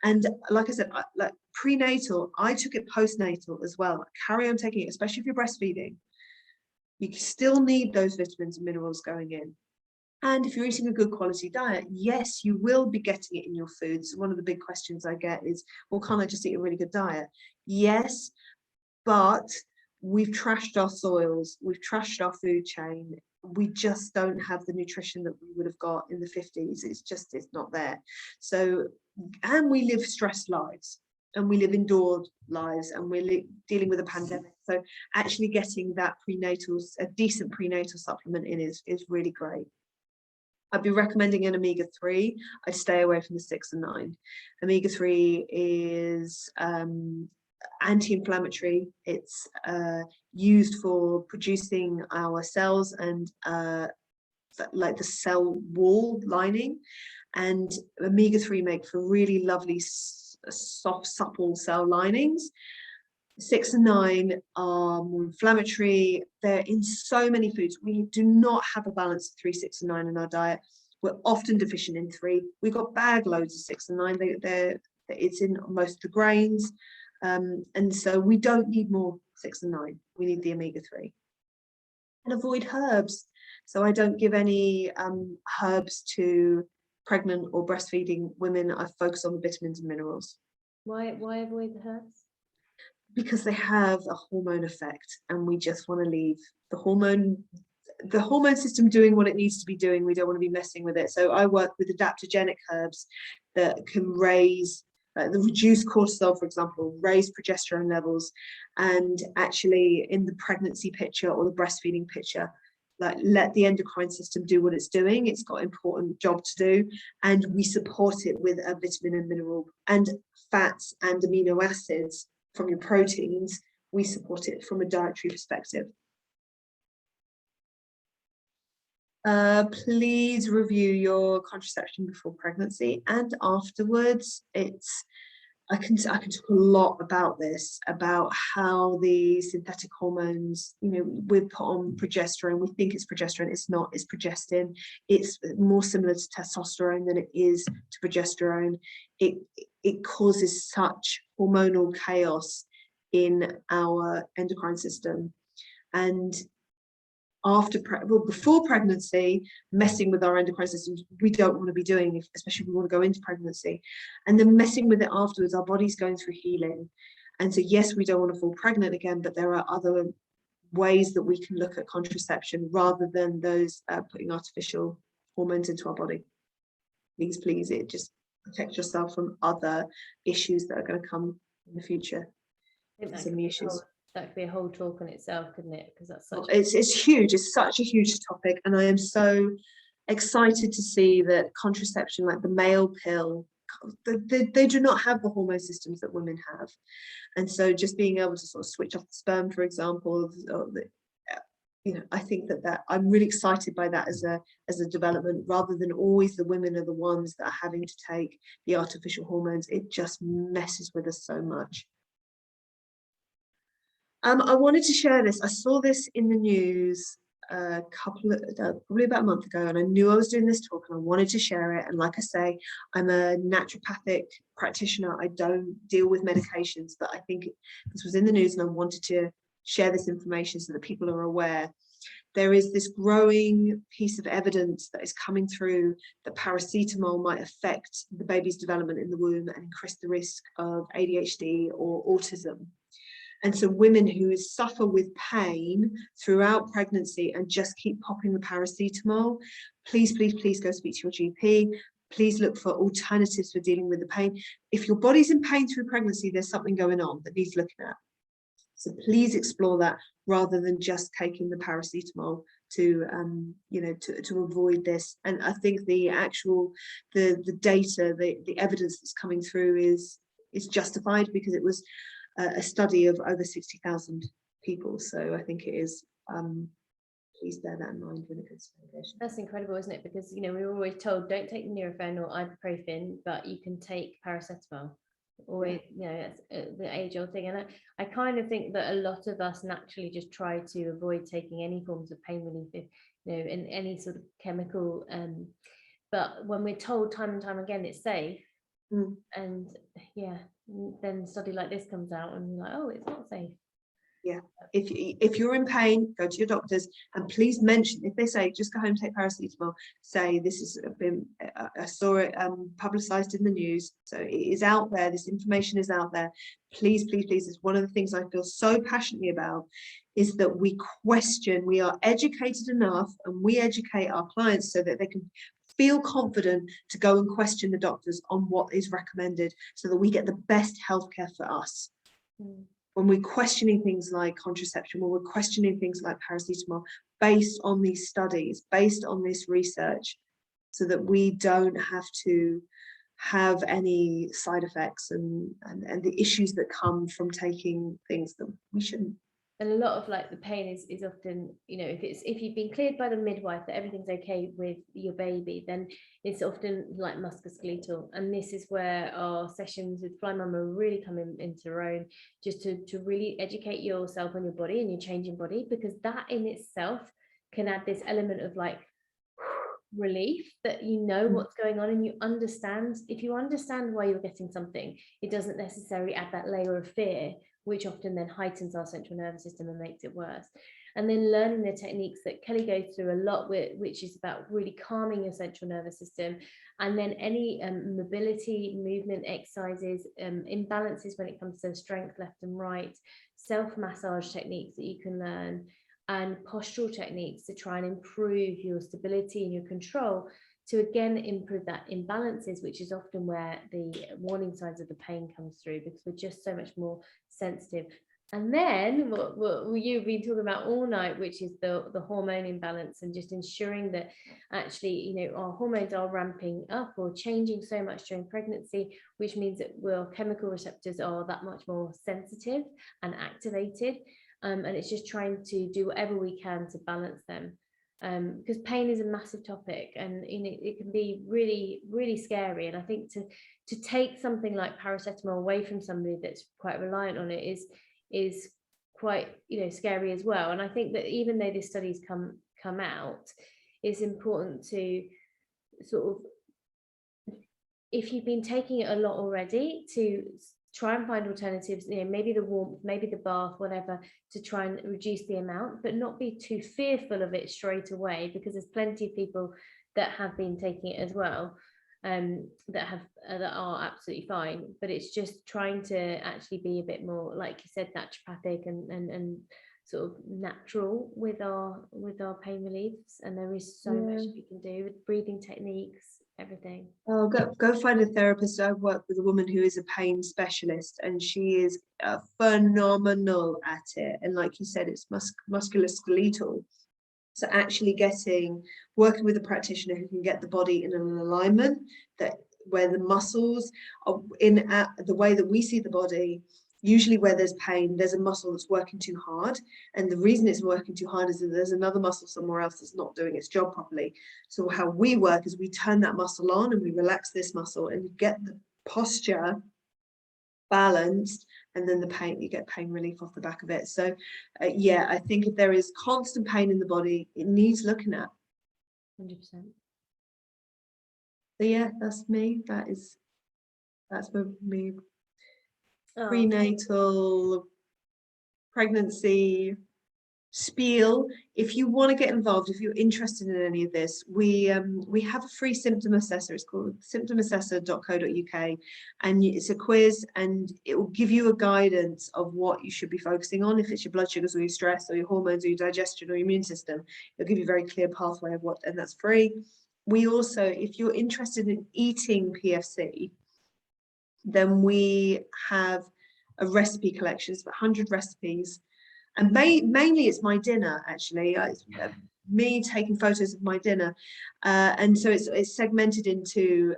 And like I said, like prenatal, I took it postnatal as well. Carry on taking it, especially if you're breastfeeding. You still need those vitamins and minerals going in. And if you're eating a good quality diet, yes, you will be getting it in your foods. One of the big questions I get is, well, can't I just eat a really good diet? Yes, but we've trashed our soils, we've trashed our food chain. We just don't have the nutrition that we would have got in the 50s. It's not there. So, and we live stressed lives, and we live indoor lives, and we're dealing with a pandemic. So actually getting that a decent prenatal supplement in is really great. I'd be recommending an omega-3. I'd stay away from the 6 and 9. Omega-3 is anti-inflammatory. It's used for producing our cells and like the cell wall lining. And omega-3 make for really lovely, soft, supple cell linings. 6 and 9 are more inflammatory. They're in so many foods. We do not have a balance of 3, 6, and 9 in our diet. We're often deficient in 3. We've got bag loads of 6 and 9. It's in most of the grains. And so we don't need more 6 and 9. We need the omega-3. And avoid herbs. So I don't give any herbs to pregnant or breastfeeding women. I focus on the vitamins and minerals. Why avoid the herbs? Because they have a hormone effect, and we just want to leave the hormone system doing what it needs to be doing. We don't want to be messing with it. So I work with adaptogenic herbs that can raise the reduced cortisol, for example, raise progesterone levels, and actually in the pregnancy picture or the breastfeeding picture, like let the endocrine system do what it's doing. It's got an important job to do, and we support it with a vitamin and mineral and fats and amino acids from your proteins. We support it from a dietary perspective. Please review your contraception before pregnancy and afterwards. It's I can talk a lot about this, about how the synthetic hormones, we put on progesterone. We think it's progesterone. It's not. It's progestin. It's more similar to testosterone than it is to progesterone. It causes such hormonal chaos in our endocrine system, and before pregnancy, messing with our endocrine systems, we don't want to be doing, especially if we want to go into pregnancy. And then messing with it afterwards, our body's going through healing. And so, yes, we don't want to fall pregnant again, but there are other ways that we can look at contraception rather than those putting artificial hormones into our body. Please, it just protect yourself from other issues that are going to come in the future. Some issues. That could be a whole talk on itself, couldn't it? Because that's such it's huge. It's such a huge topic, and I am so excited to see that contraception, like the male pill, they do not have the hormone systems that women have, and so just being able to sort of switch off the sperm, for example, I think that I'm really excited by that as a development, rather than always the women are the ones that are having to take the artificial hormones. It just messes with us so much. I wanted to share this. I saw this in the news probably about a month ago, and I knew I was doing this talk and I wanted to share it. And like I say, I'm a naturopathic practitioner. I don't deal with medications, but I think this was in the news and I wanted to share this information so that people are aware. There is this growing piece of evidence that is coming through that paracetamol might affect the baby's development in the womb and increase the risk of ADHD or autism. And so women who suffer with pain throughout pregnancy and just keep popping the paracetamol, please go speak to your GP. Please look for alternatives for dealing with the pain. If your body's in pain through pregnancy, there's something going on that needs looking at. So please explore that rather than just taking the paracetamol to avoid this. And I think the data, the evidence that's coming through is justified, because it was a study of over 60,000 people. So I think it is, please bear that in mind when it comes to medication. That's incredible, isn't it? Because, we were always told, don't take Nurofen or ibuprofen, but you can take paracetamol. Always, that's the age-old thing. And I kind of think that a lot of us naturally just try to avoid taking any forms of pain relief, in any sort of chemical. But when we're told time and time again it's safe, and then a study like this comes out and you're like, oh, it's not safe. Yeah, if you're in pain, go to your doctors, and please mention, if they say just go home, take paracetamol, say this has been, I saw it publicized in the news, so it is out there, this information is out there. Please, it's one of the things I feel so passionately about, is that we are educated enough, and we educate our clients so that they can feel confident to go and question the doctors on what is recommended, so that we get the best healthcare for us. When we're questioning things like contraception, when we're questioning things like paracetamol, based on these studies, based on this research, so that we don't have to have any side effects and the issues that come from taking things that we shouldn't. And a lot of the pain is often, if you've been cleared by the midwife that everything's okay with your baby, then it's often like musculoskeletal. And this is where our sessions with Flymama really come into their own, just to really educate yourself on your body and your changing body, because that in itself can add this element of relief, that what's going on, and you understand. If you understand why you're getting something, it doesn't necessarily add that layer of fear, which often then heightens our central nervous system and makes it worse. And then learning the techniques that Kelly goes through a lot with, which is about really calming your central nervous system, and then any mobility, movement exercises, imbalances when it comes to strength left and right, self-massage techniques that you can learn, and postural techniques to try and improve your stability and your control, to again improve that imbalances, which is often where the warning signs of the pain comes through, because we're just so much more sensitive. And then what you've been talking about all night, which is the hormone imbalance, and just ensuring that actually our hormones are ramping up or changing so much during pregnancy, which means that our chemical receptors are that much more sensitive and activated, and it's just trying to do whatever we can to balance them. Because pain is a massive topic, and it can be really, really scary. And I think to to take something like paracetamol away from somebody that's quite reliant on it is quite, you know, scary as well. And I think that even though these studies come out, it's important to sort of, if you've been taking it a lot already, to try and find alternatives, you know, maybe the warmth, maybe the bath, whatever, to try and reduce the amount, but not be too fearful of it straight away, because there's plenty of people that have been taking it as well, that are absolutely fine. But it's just trying to actually be a bit more, like you said, naturopathic and sort of natural with our pain reliefs. And there is so much we can do with breathing techniques, everything. Oh, go find a therapist. I work with a woman who is a pain specialist, and she is phenomenal at it. And like you said, it's musculoskeletal. So actually working with a practitioner who can get the body in an alignment, that where the muscles are in the way that we see the body. Usually where there's pain, there's a muscle that's working too hard. And the reason it's working too hard is that there's another muscle somewhere else that's not doing its job properly. So how we work is we turn that muscle on and we relax this muscle and you get the posture balanced, and then you get pain relief off the back of it. So yeah, I think if there is constant pain in the body, it needs looking at. 100%. So yeah, that's me. That's for me. Prenatal, pregnancy spiel. If you want to get involved, if you're interested in any of this, we have a free symptom assessor. It's called symptomassessor.co.uk, and it's a quiz, and it will give you a guidance of what you should be focusing on. If it's your blood sugars or your stress or your hormones or your digestion or your immune system, it'll give you a very clear pathway of what, and that's free. We also, if you're interested in eating PFC, then we have a recipe collection. It's about 100 recipes, and mainly it's my dinner, actually. It's me taking photos of my dinner, and so it's segmented into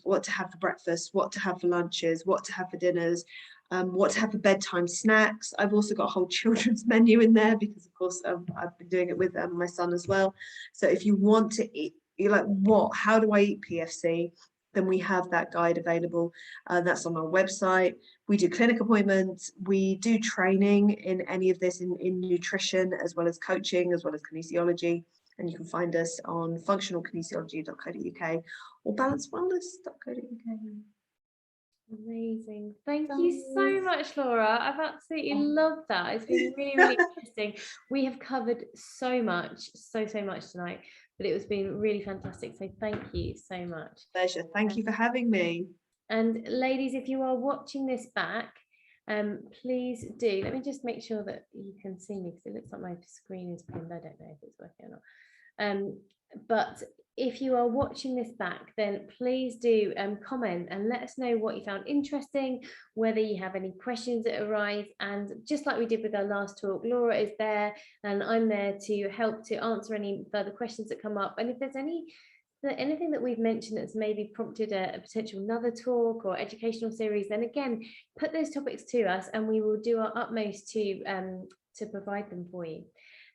what to have for breakfast, what to have for lunches, what to have for dinners, what to have for bedtime snacks. I've also got a whole children's menu in there because, of course, I've been doing it with my son as well. So if you want to eat, you're like, how do I eat PFC? Then we have that guide available. That's on our website. We do clinic appointments. We do training in any of this in nutrition, as well as coaching, as well as kinesiology. And you can find us on functionalkinesiology.co.uk or balancedwellness.co.uk. Amazing. Thank you so much, Laura. I've absolutely loved that. It's been really, really interesting. We have covered so much tonight, but it's been really fantastic. So thank you so much. Pleasure. Thank you for having me. And ladies, if you are watching this back, please do. Let me just make sure that you can see me, because it looks like my screen is pinned. I don't know if it's working or not. But if you are watching this back, then please do comment and let us know what you found interesting, whether you have any questions that arise. And just like we did with our last talk, Laura is there and I'm there to help to answer any further questions that come up. And if there's anything that we've mentioned that's maybe prompted a potential another talk or educational series, then again, put those topics to us and we will do our utmost to provide them for you.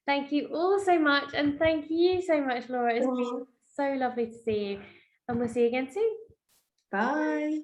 Thank you all so much, and thank you so much, Laura. It's been so lovely to see you, and we'll see you again soon. Bye.